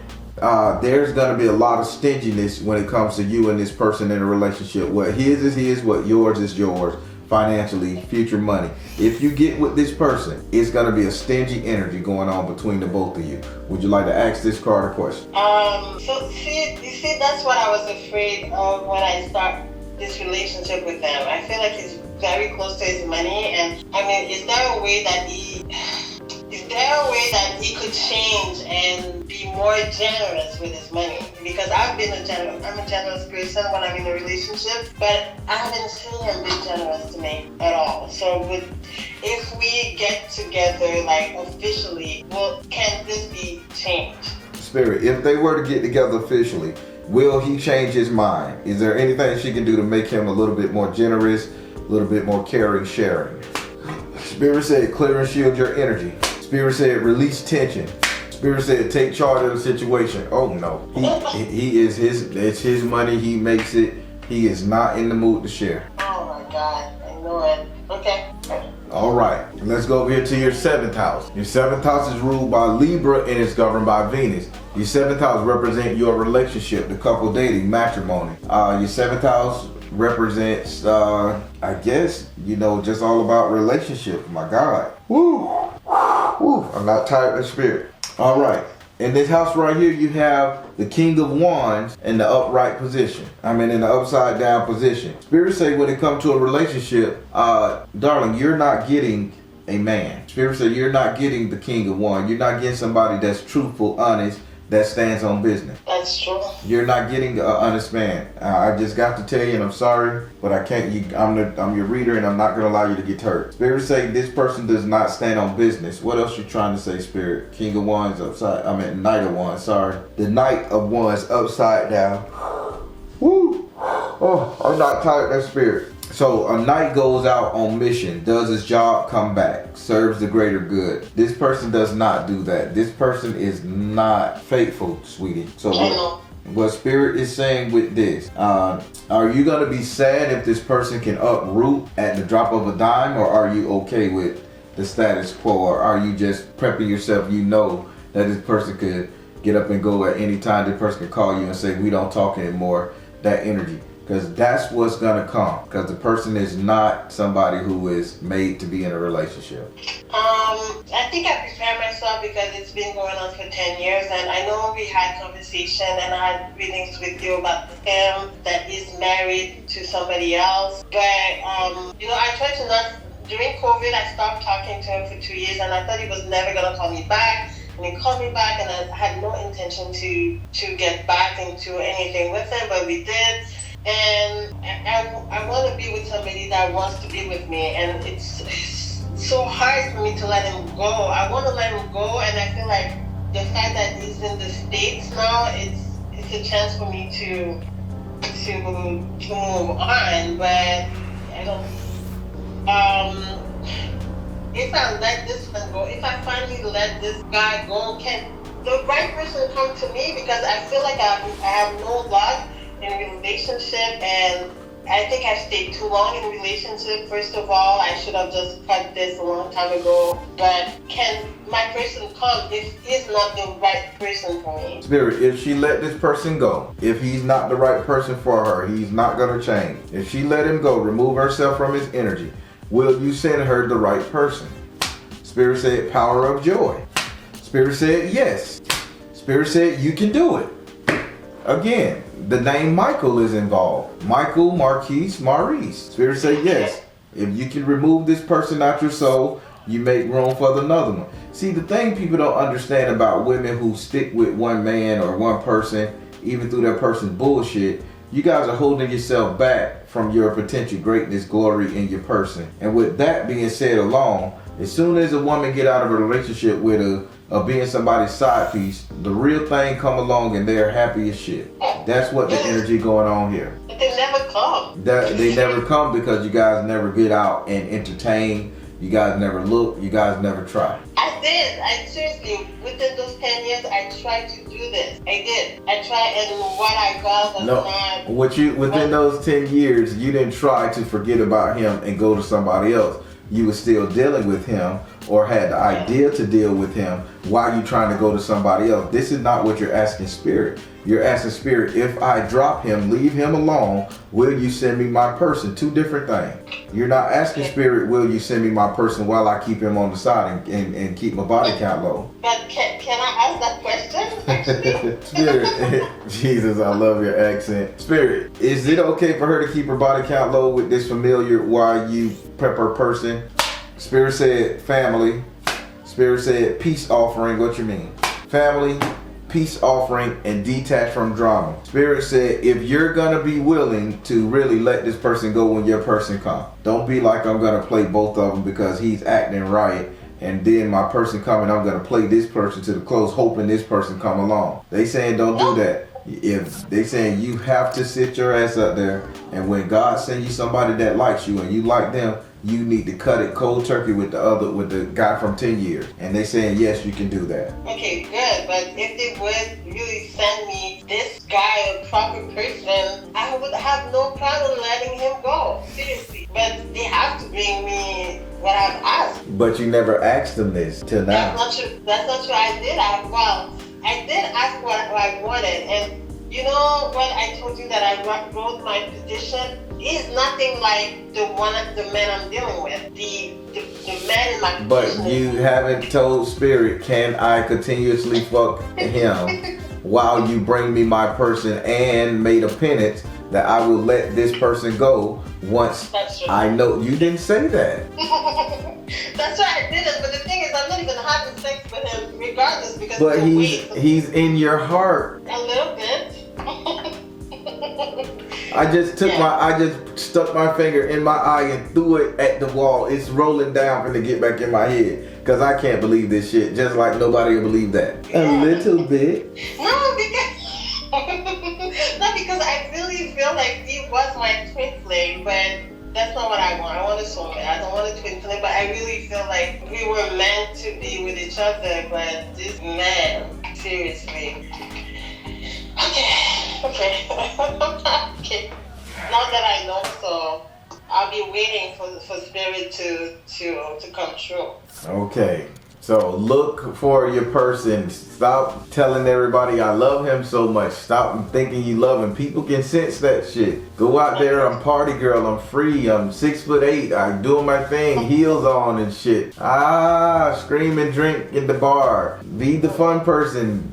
there's going to be a lot of stinginess when it comes to you and this person in a relationship. What his is his, what yours is yours. Financially, future money. If you get with this person, it's going to be a stingy energy going on between the both of you. Would you like to ask this card a question? So you see, that's what I was afraid of when I start this relationship with him. I feel like he's very close to his money, and I mean, is there a way that he could change and be more generous with his money? Because I'm a generous person when I'm in a relationship, but I haven't seen him be generous to me at all. So if we get together, like officially, can this be changed? Spirit, if they were to get together officially, will he change his mind? Is there anything she can do to make him a little bit more generous, a little bit more caring, sharing? Spirit said clear and shield your energy. Spirit said release tension. Spirit said take charge of the situation. Oh no. It's his money, he makes it. He is not in the mood to share. Oh my God, I know it. Okay. All right, let's go over here to your 7th house. Your 7th house is ruled by Libra and it's governed by Venus. Your 7th house represents your relationship, the couple dating, matrimony. Your 7th house represents, I guess, just all about relationship. My God. Woo. Woo. I'm not tired of spirit. All right. In this house right here, you have the King of Wands in the upright position. In the upside down position. Spirit say when it comes to a relationship, darling, you're not getting a man. Spirit say you're not getting the King of Wands. You're not getting somebody that's truthful, honest, that stands on business. That's true. You're not getting an honest man. I just got to tell you, and I'm sorry, but I can't. I'm your reader, and I'm not going to allow you to get hurt. Spirit say this person does not stand on business. What else you trying to say, Spirit? King of Wands upside. Knight of Wands. Sorry, the Knight of Wands upside down. Woo! Oh, I'm not tired of that spirit. So a knight goes out on mission, does his job, come back, serves the greater good. This person does not do that. This person is not faithful, sweetie. So what Spirit is saying with this, are you going to be sad if this person can uproot at the drop of a dime, or are you okay with the status quo, or are you just prepping yourself? You know that this person could get up and go at any time. This person could call you and say, we don't talk anymore, that energy. Because that's what's going to come. Because the person is not somebody who is made to be in a relationship. I think I prepare myself because it's been going on for 10 years. And I know we had conversation and I had readings with you about him that is married to somebody else. But, I tried to not, during COVID, I stopped talking to him for 2 years and I thought he was never going to call me back. And he called me back and I had no intention to get back into anything with him, but we did. And I want to be with somebody that wants to be with me, and it's so hard for me to let him go. I want to let him go, and I feel like the fact that he's in the States now, it's a chance for me to move on. But I don't. If I let this one go, if I finally let this guy go, can the right person come to me? Because I feel like I have no luck in a relationship, and I think I stayed too long in a relationship. First of all, I should have just cut this a long time ago. But can my person come if he's not the right person for me? Spirit, if she let this person go, if he's not the right person for her, he's not going to change. If she let him go, remove herself from his energy, will you send her the right person? Spirit said power of joy. Spirit said yes. Spirit said you can do it. Again, the name Michael is involved. Michael, Marquise, Maurice. Spirit say yes. If you can remove this person out your soul, you make room for another one. See, the thing people don't understand about women who stick with one man or one person, even through that person's bullshit, you guys are holding yourself back from your potential greatness, glory in your person. And with that being said alone, as soon as a woman get out of a relationship with being somebody's side piece, the real thing come along and they're happy as shit. That's what the energy going on here. But they never come. They never come because you guys never get out and entertain. You guys never look. You guys never try. I did. I seriously, within those 10 years, I tried to do this. I did. I tried, and what I got was not. Within those 10 years, you didn't try to forget about him and go to somebody else. You were still dealing with him, or had the idea to deal with him while you trying to go to somebody else. This is not what you're asking Spirit. You're asking Spirit, if I drop him, leave him alone, will you send me my person? Two different things. You're not asking Spirit, will you send me my person while I keep him on the side and keep my body count low? But can I ask that question, actually? Spirit, Jesus, I love your accent. Spirit, is it okay for her to keep her body count low with this familiar while you prep her person? Spirit said family. Spirit said peace offering. What you mean? Family, peace offering, and detach from drama. Spirit said if you're gonna be willing to really let this person go when your person come, don't be like I'm gonna play both of them because he's acting right, and then my person coming, I'm gonna play this person to the close, hoping this person come along. They saying don't do that. If they saying you have to sit your ass up there, and when God send you somebody that likes you and you like them, you need to cut it cold turkey with the guy from 10 years. And they saying yes, you can do that. Okay, good. But if they would really send me this guy, a proper person, I would have no problem letting him go. Seriously. But they have to bring me what I've asked. But you never asked him this till now. That's not true. That's not true. I did ask. Well, I did ask what I wanted, and you know when I told you that I wrote my petition, it's nothing like the man I'm dealing with. The man in my But petition. you haven't told Spirit, can I continuously fuck him while you bring me my person, and made a penance that I will let this person go once That's true. I know. You didn't say that. That's why I did it. But the thing is, I'm not even having sex with him regardless because But it's he's in your heart. a little bit. I just stuck my finger in my eye and threw it at the wall. It's rolling down to get back in my head. Cause I can't believe this shit. Just like nobody will believe that. A little bit. No, because I really feel like he was my twin flame, but that's not what I want. I want a soulmate. I don't want a twin flame, but I really feel like we were meant to be with each other. But this man, seriously. Okay. Okay. Now that I know, so I'll be waiting for Spirit to come true. Okay. So look for your person. Stop telling everybody I love him so much. Stop thinking you love him. People can sense that shit. Go out there. I'm party girl. I'm free. I'm 6'8". I'm doing my thing. Heels on and shit. Scream and drink in the bar. Be the fun person.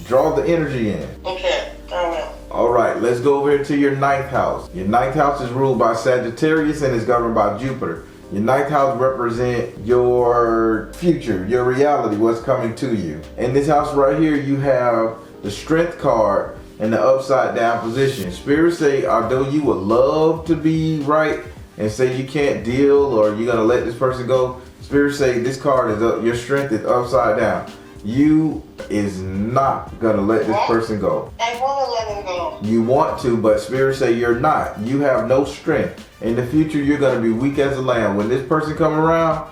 Draw the energy in. Okay, I will. Alright, let's go over here to your 9th house. Your 9th house is ruled by Sagittarius and is governed by Jupiter. Your 9th house represents your future, your reality, what's coming to you. In this house right here, you have the Strength card in the upside down position. Spirit say, although you would love to be right and say you can't deal or you're gonna let this person go, Spirit say this card is up, your strength is upside down. You is not gonna let this person go. I want to let him go. You want to, but Spirit say you're not. You have no strength. In the future, you're gonna be weak as a lamb. When this person come around,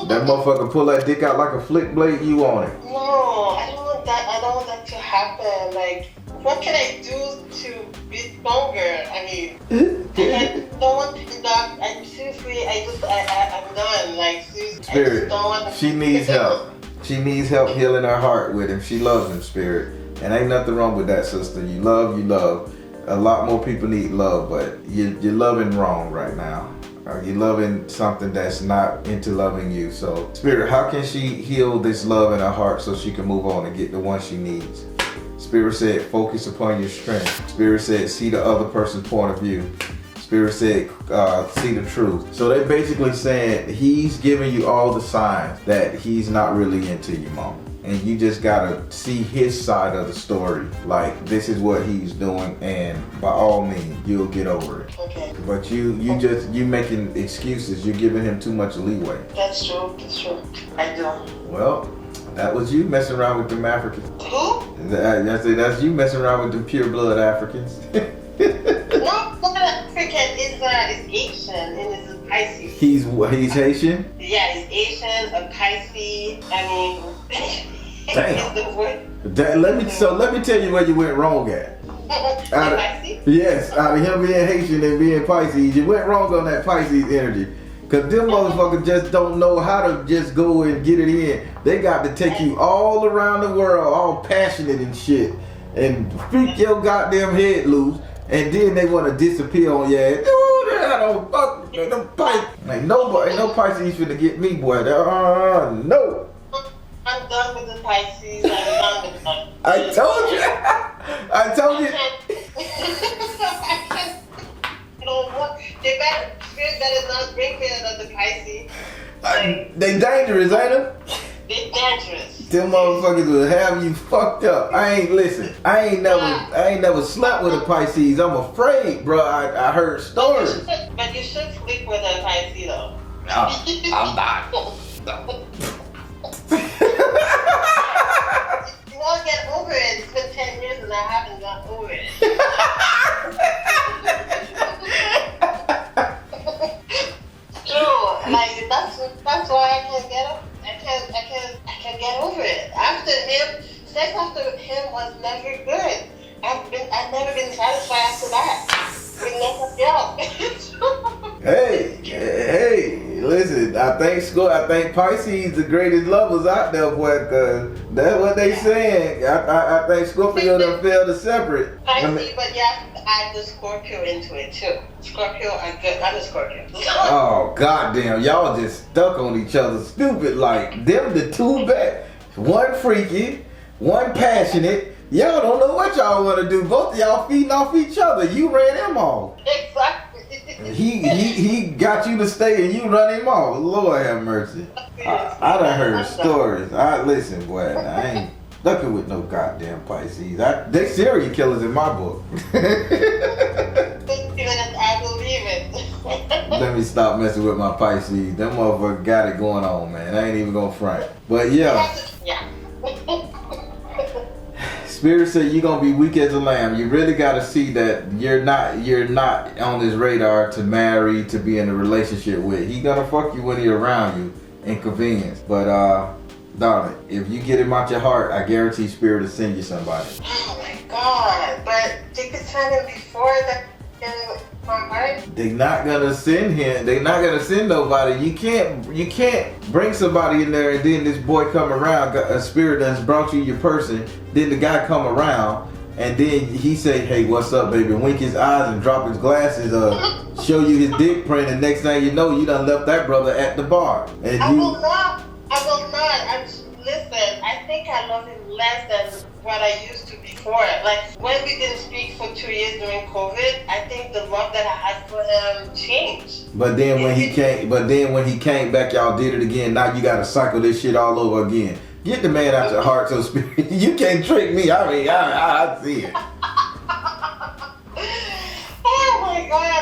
that motherfucker pull that dick out like a flick blade, you on it. No, I don't want that. I don't want that to happen. Like, what can I do to be stronger? I mean, I don't want to dog. I'm done. Like, seriously, Spirit, I just don't want to. she needs help. She needs help healing her heart with him. She loves him, Spirit. And ain't nothing wrong with that, sister. You love, you love. A lot more people need love, but you're loving wrong right now. You're loving something that's not into loving you. So, Spirit, how can she heal this love in her heart so she can move on and get the one she needs? Spirit said, focus upon your strength. Spirit said, see the other person's point of view. Spirit said, see the truth. So they're basically saying he's giving you all the signs that he's not really into you, mom. And you just gotta see his side of the story. Like, this is what he's doing, and by all means, you'll get over it. Okay. But you making excuses. You're giving him too much leeway. That's true. That's true. I do. Well, that was you messing around with them Africans. Who? That's you messing around with them pure blood Africans. No, not African. It's Asian and it's a Pisces. He's Haitian? Yeah, it's Asian, a Pisces. I mean, Damn. it's the word. Let me tell you where you went wrong at. Pisces? Yes, out of him being Haitian and being Pisces, you went wrong on that Pisces energy. Cause them motherfuckers just don't know how to just go and get it in. They got to take you all around the world, all passionate and shit, and freak your goddamn head loose, and then they want to disappear on your ass. I don't fuck them Pisces. Ain't no Pisces finna get me, boy. No. I'm done with the Pisces. I'm done with them. I told you. I told you. Spirit better not bring me another Pisces. They dangerous, ain't them? They're dangerous. Them motherfuckers will have you fucked up. I ain't never slept with a Pisces. I'm afraid, bro. I heard stories. But you should sleep with a Pisces though. I'm not. You won't get over it. It's been 10 years and I haven't got over it. True. Like that's why I can't get over. I can't get over it. Sex after him was never good. I've never been satisfied after that. With nobody else. Hey, Listen, I think Pisces the greatest lovers out there, boy, cause that's what they saying. I think Scorpio done failed to separate. Pisces, but you have to add the Scorpio into it too. Scorpio are good. I'm a Scorpio. Oh goddamn, y'all just stuck on each other, stupid like them. The two best, one freaky, one passionate. Y'all don't know what y'all want to do. Both of y'all feeding off each other. You ran him off. Exactly. He got you to stay and you run him off. Lord have mercy. I done heard stories. Listen, boy, I ain't fucking with no goddamn Pisces. They serial killers in my book. I believe it. Let me stop messing with my Pisces. Them motherfuckers got it going on, man. I ain't even gonna front. But yeah. Spirit said you're gonna be weak as a lamb. You really gotta see that you're not on his radar to marry, to be in a relationship with. He gonna fuck you when he around you, inconvenience. But darling, if you get him out your heart, I guarantee Spirit will send you somebody. Oh my God! But they could send him before that. My heart. They're not gonna send him. They're not gonna send nobody. You can't bring somebody in there and then this boy come around. A spirit that's brought you your person. Then the guy come around and then he say, "Hey, what's up, baby?" Wink his eyes and drop his glasses. Show you his dick print, and next thing you know, you done left that brother at the bar. And I will not. Listen, I think I love him less than what I used to before. Like when we didn't speak for 2 years during COVID, I think the love that I had for him changed. But then when he came back, y'all did it again. Now you gotta cycle this shit all over again. Get the man out your heart, so Spirit. You can't trick me. I mean, I see it. Oh my God.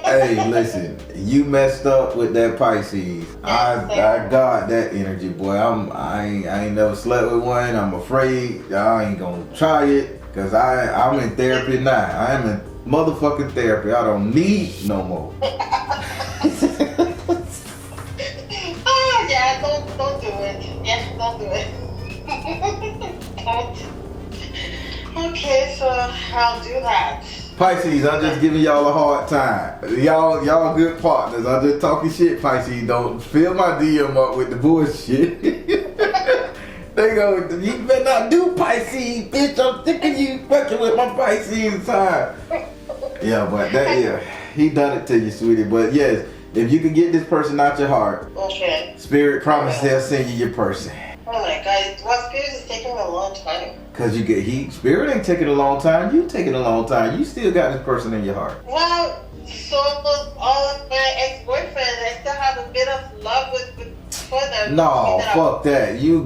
Hey, listen, you messed up with that Pisces. I got that energy, boy. I ain't never slept with one. I'm afraid I ain't gonna try it because I'm in therapy now. I am in motherfucking therapy. I don't need no more. Oh yeah, don't do it. Yes, don't do it. Don't. Okay, so I'll do that. Pisces, I'm just giving y'all a hard time. Y'all good partners. I'm just talking shit, Pisces. Don't fill my DM up with the bullshit. They go, you better not do Pisces, bitch. I'm sick of you fucking with my Pisces time. Yeah, but he done it to you, sweetie. But yes, if you can get this person out your heart, okay. Spirit promise they'll send you your person. Oh my God, well, Spirit is taking a long time. Cause Spirit ain't taking a long time. You taking a long time. You still got this person in your heart. Well, so all of my ex-boyfriends, I still have a bit of love for them. No, fuck that. You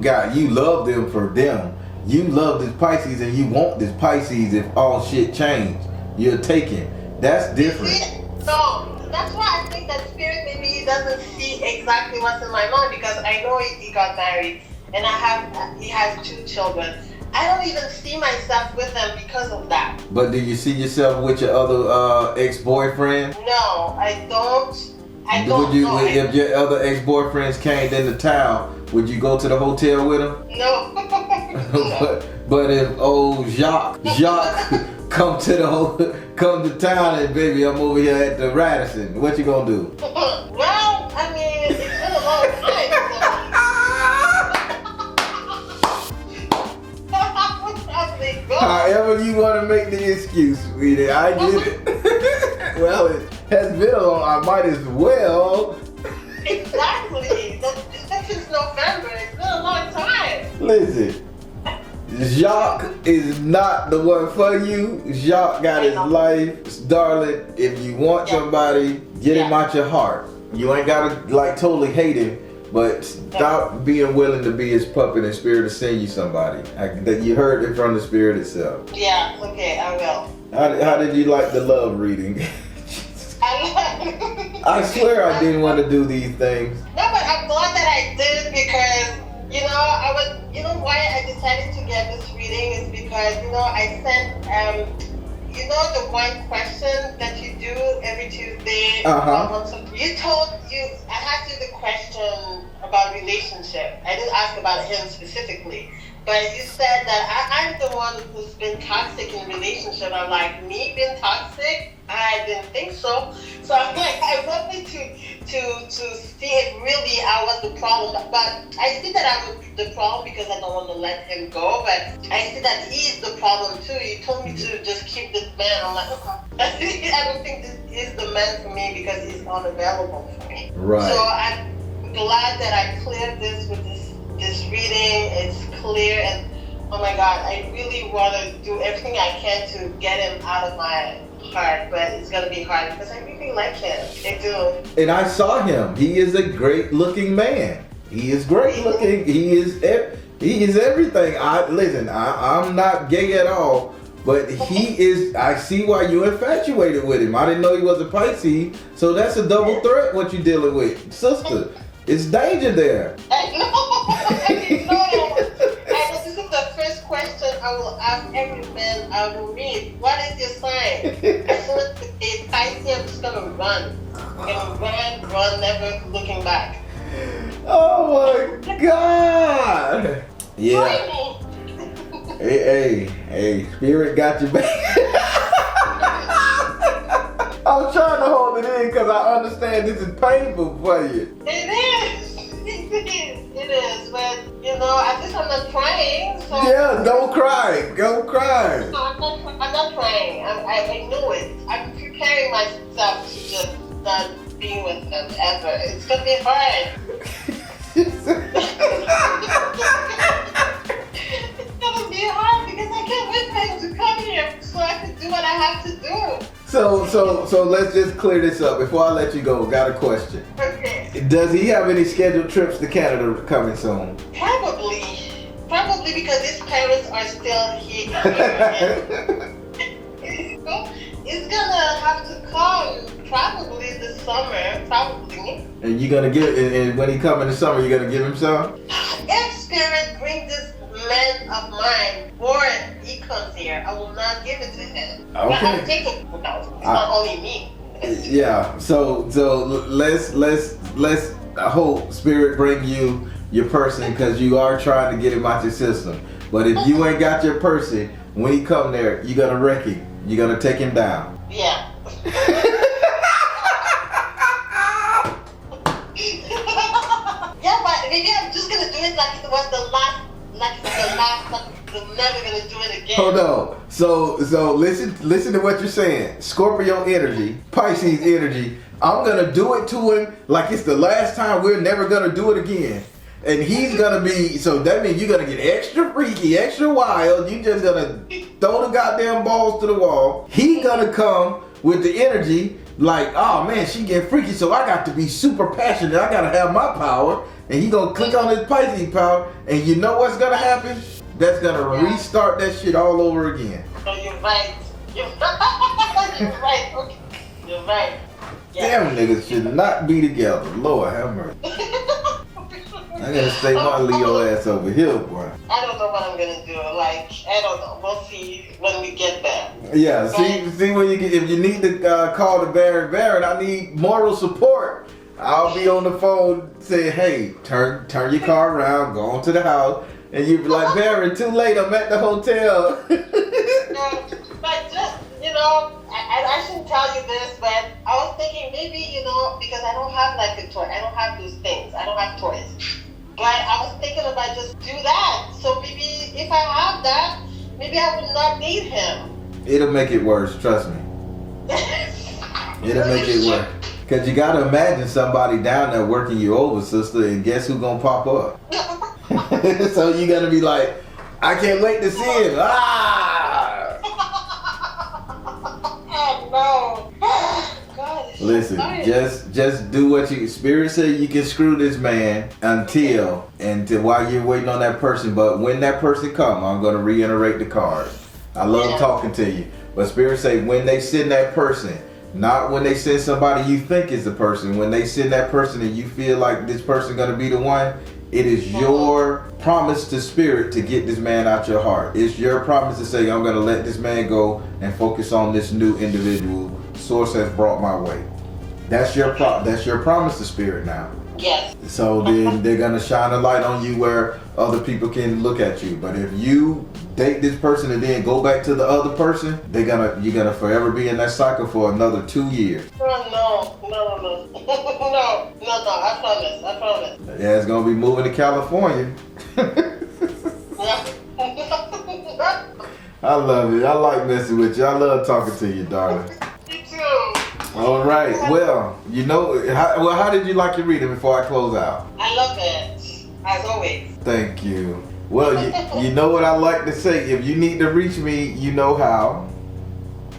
love them for them. You love this Pisces and you want this Pisces if all shit changed. You're taking. That's different. So that's why I think that Spirit maybe he doesn't see exactly what's in my mind because I know he got married and he has 2 children. I don't even see myself with them because of that. But do you see yourself with your other ex-boyfriend? No, I don't. If your other ex-boyfriends came into town, would you go to the hotel with them? No. but if old Jacques come to town and baby, I'm over here at the Radisson, what you gonna do? Well, I mean, it's been a long time. However you want to make the excuse, sweetie, I get it. Well, it has been a long. I might as well. Exactly. This is November. It's been a long time. Listen, Jacques is not the one for you. Jacques got his life, darling. If you want somebody, get him out your heart. You ain't gotta totally hate him. But stop being willing to be his puppet and Spirit to send you somebody. That you heard it from the Spirit itself. Yeah, okay, I will. How did you like the love reading? I swear I didn't want to do these things. No, but I'm glad that I did because, why I decided to get this reading is because, I sent, the one question that you do every Tuesday. I asked you the question about relationship. I didn't ask about him specifically. But you said that I'm the one who's been toxic in relationship. I'm like, me being toxic? I didn't think so. So I'm like, I wanted to see if really I was the problem. But I see that I'm the problem because I don't want to let him go. But I see that he's the problem too. You told me to just keep this man. I'm like, okay. I don't think this is the man for me because he's unavailable for me. Right. So I'm glad that I cleared this with this reading. It's clear, and oh my God, I really want to do everything I can to get him out of my heart, but it's gonna be hard because I really like him. I do. And I saw him. He is a great looking man. He is great looking. He is everything. I'm not gay at all, but he is. I see why you infatuated with him. I didn't know he was a Pisces, so that's a double threat. What you dealing with, sister? It's danger there. I know. I know. This is the first question I will ask every man I will meet. What is your sign? As soon as it's Pisces, I'm just gonna run. I'm gonna run, never looking back. Oh my God. Yeah. Hey, spirit got you back. I'm trying to hold it in because I understand this is painful for you. It is, but you know, at least I'm not crying. So Yeah, don't cry. Don't cry. No, I'm not crying. I knew it. I'm preparing myself to just not be with him ever. It's gonna be hard. It's gonna be hard because I can't wait for him to come here so I can do what I have to do. So let's just clear this up. Before I let you go, got a question. Okay. Does he have any scheduled trips to Canada coming soon? Probably because his parents are still here. He's gonna have to come probably this summer, probably. And you gonna give? And when he come in the summer, you gonna give him some? If spirit bring this man of mine, or he comes here, I will not give it to him. Okay. But I'm taking it out. It's not only me. Yeah. So let's I hope spirit bring you your person because you are trying to get him out your system. But if you ain't got your person, when he come there, you gotta wreck him. You gotta take him down. Yeah. Yeah, but maybe I'm just gonna do it like it was the last time. I'm never gonna do it again. Hold on. So listen to what you're saying. Scorpio energy, Pisces energy. I'm gonna do it to him like it's the last time. We're never gonna do it again. And he's gonna be, so that means you're gonna get extra freaky, extra wild. You just gonna throw the goddamn balls to the wall. He gonna come with the energy like, oh man, she getting freaky, so I got to be super passionate. I gotta have my power. And he gonna click on his Pisces power, and you know what's gonna happen? That's gonna restart that shit all over again. So you're right. You're right. Okay. You're right. Yeah. Damn niggas should not be together. Lord have mercy. I gotta stay my Leo ass over here, boy. I don't know what I'm gonna do. Like, I don't know. We'll see when we get there. Yeah, see when you get, if you need to call the Baron, I need moral support. I'll be on the phone saying, hey, turn your car around, go on to the house, and you be like, Baron, too late, I'm at the hotel. But just, you know, I shouldn't tell you this, but I was thinking maybe, you know, because I don't have like a toy, I don't have those things, I don't have toys. But I was thinking about just do that. So maybe if I have that, maybe I would not need him. It'll make it worse, trust me. It'll make it worse. Cause you gotta imagine somebody down there working you over, sister, and guess who gonna pop up? So you gonna be like, I can't wait to see him. Ah! Oh no. God, Listen, just do what you spirit say. You can screw this man until while you're waiting on that person. But when that person come, I'm gonna reiterate the cards. I love talking to you, but spirit say when they send that person. Not when they send somebody you think is the person. When they send that person and you feel like this person gonna be the one, it is your promise to spirit to get this man out your heart. It's your promise to say, I'm gonna let this man go and focus on this new individual source has brought my way. That's your promise to spirit now. Yes. So then they're gonna shine a light on you where other people can look at you. But if you date this person and then go back to the other person, you're gonna forever be in that cycle for another 2 years. Oh, no. I promise. Yeah, it's gonna be moving to California. I love it. I like messing with you. I love talking to you, darling. Me too. All right. Well, how did you like your reading before I close out? I love it, as always. Thank you. Well, you know what I like to say. If you need to reach me, you know how.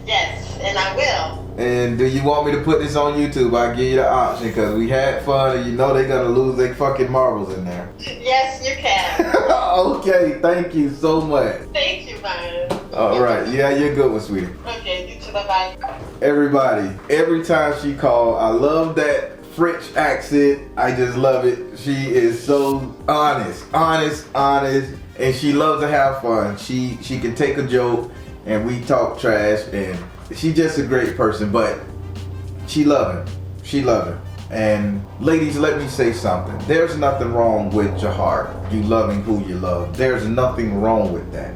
Yes, and I will. And do you want me to put this on YouTube? I'll give you the option because we had fun and you know they're going to lose their fucking marbles in there. Yes, you can. Okay, thank you so much. Thank you, man. All right, yeah, you're a good one, sweetie. Okay, you too, bye-bye. Everybody, every time she called, I love that French accent. I just love it. She is so honest, and she loves to have fun. She can take a joke and we talk trash, and she's just a great person, but she love him. She love him. And ladies, let me say something. There's nothing wrong with your heart, you loving who you love. There's nothing wrong with that.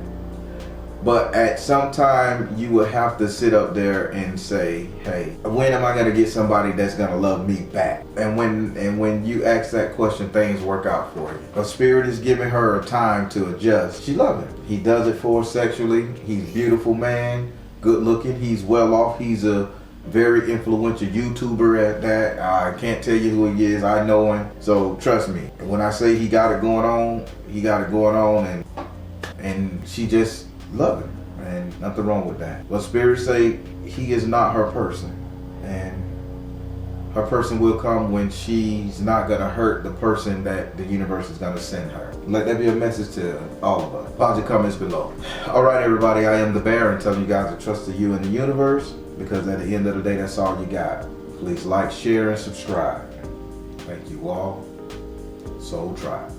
But at some time, you will have to sit up there and say, hey, when am I going to get somebody that's going to love me back? And when you ask that question, things work out for you. But Spirit is giving her a time to adjust. She loves him. He does it for her sexually. He's a beautiful man, good looking. He's well off. He's a very influential YouTuber at that. I can't tell you who he is. I know him. So trust me. When I say he got it going on, he got it going on, and she just love him, and nothing wrong with that. But Spirit say he is not her person, and her person will come when she's not gonna hurt the person that the universe is gonna send her. Let that be a message to all of us. Positive comments below. All right, everybody, I am the Bear, and telling you guys to trust in you and the universe, because at the end of the day, that's all you got. Please like, share, and subscribe. Thank you all. Soul Tribe.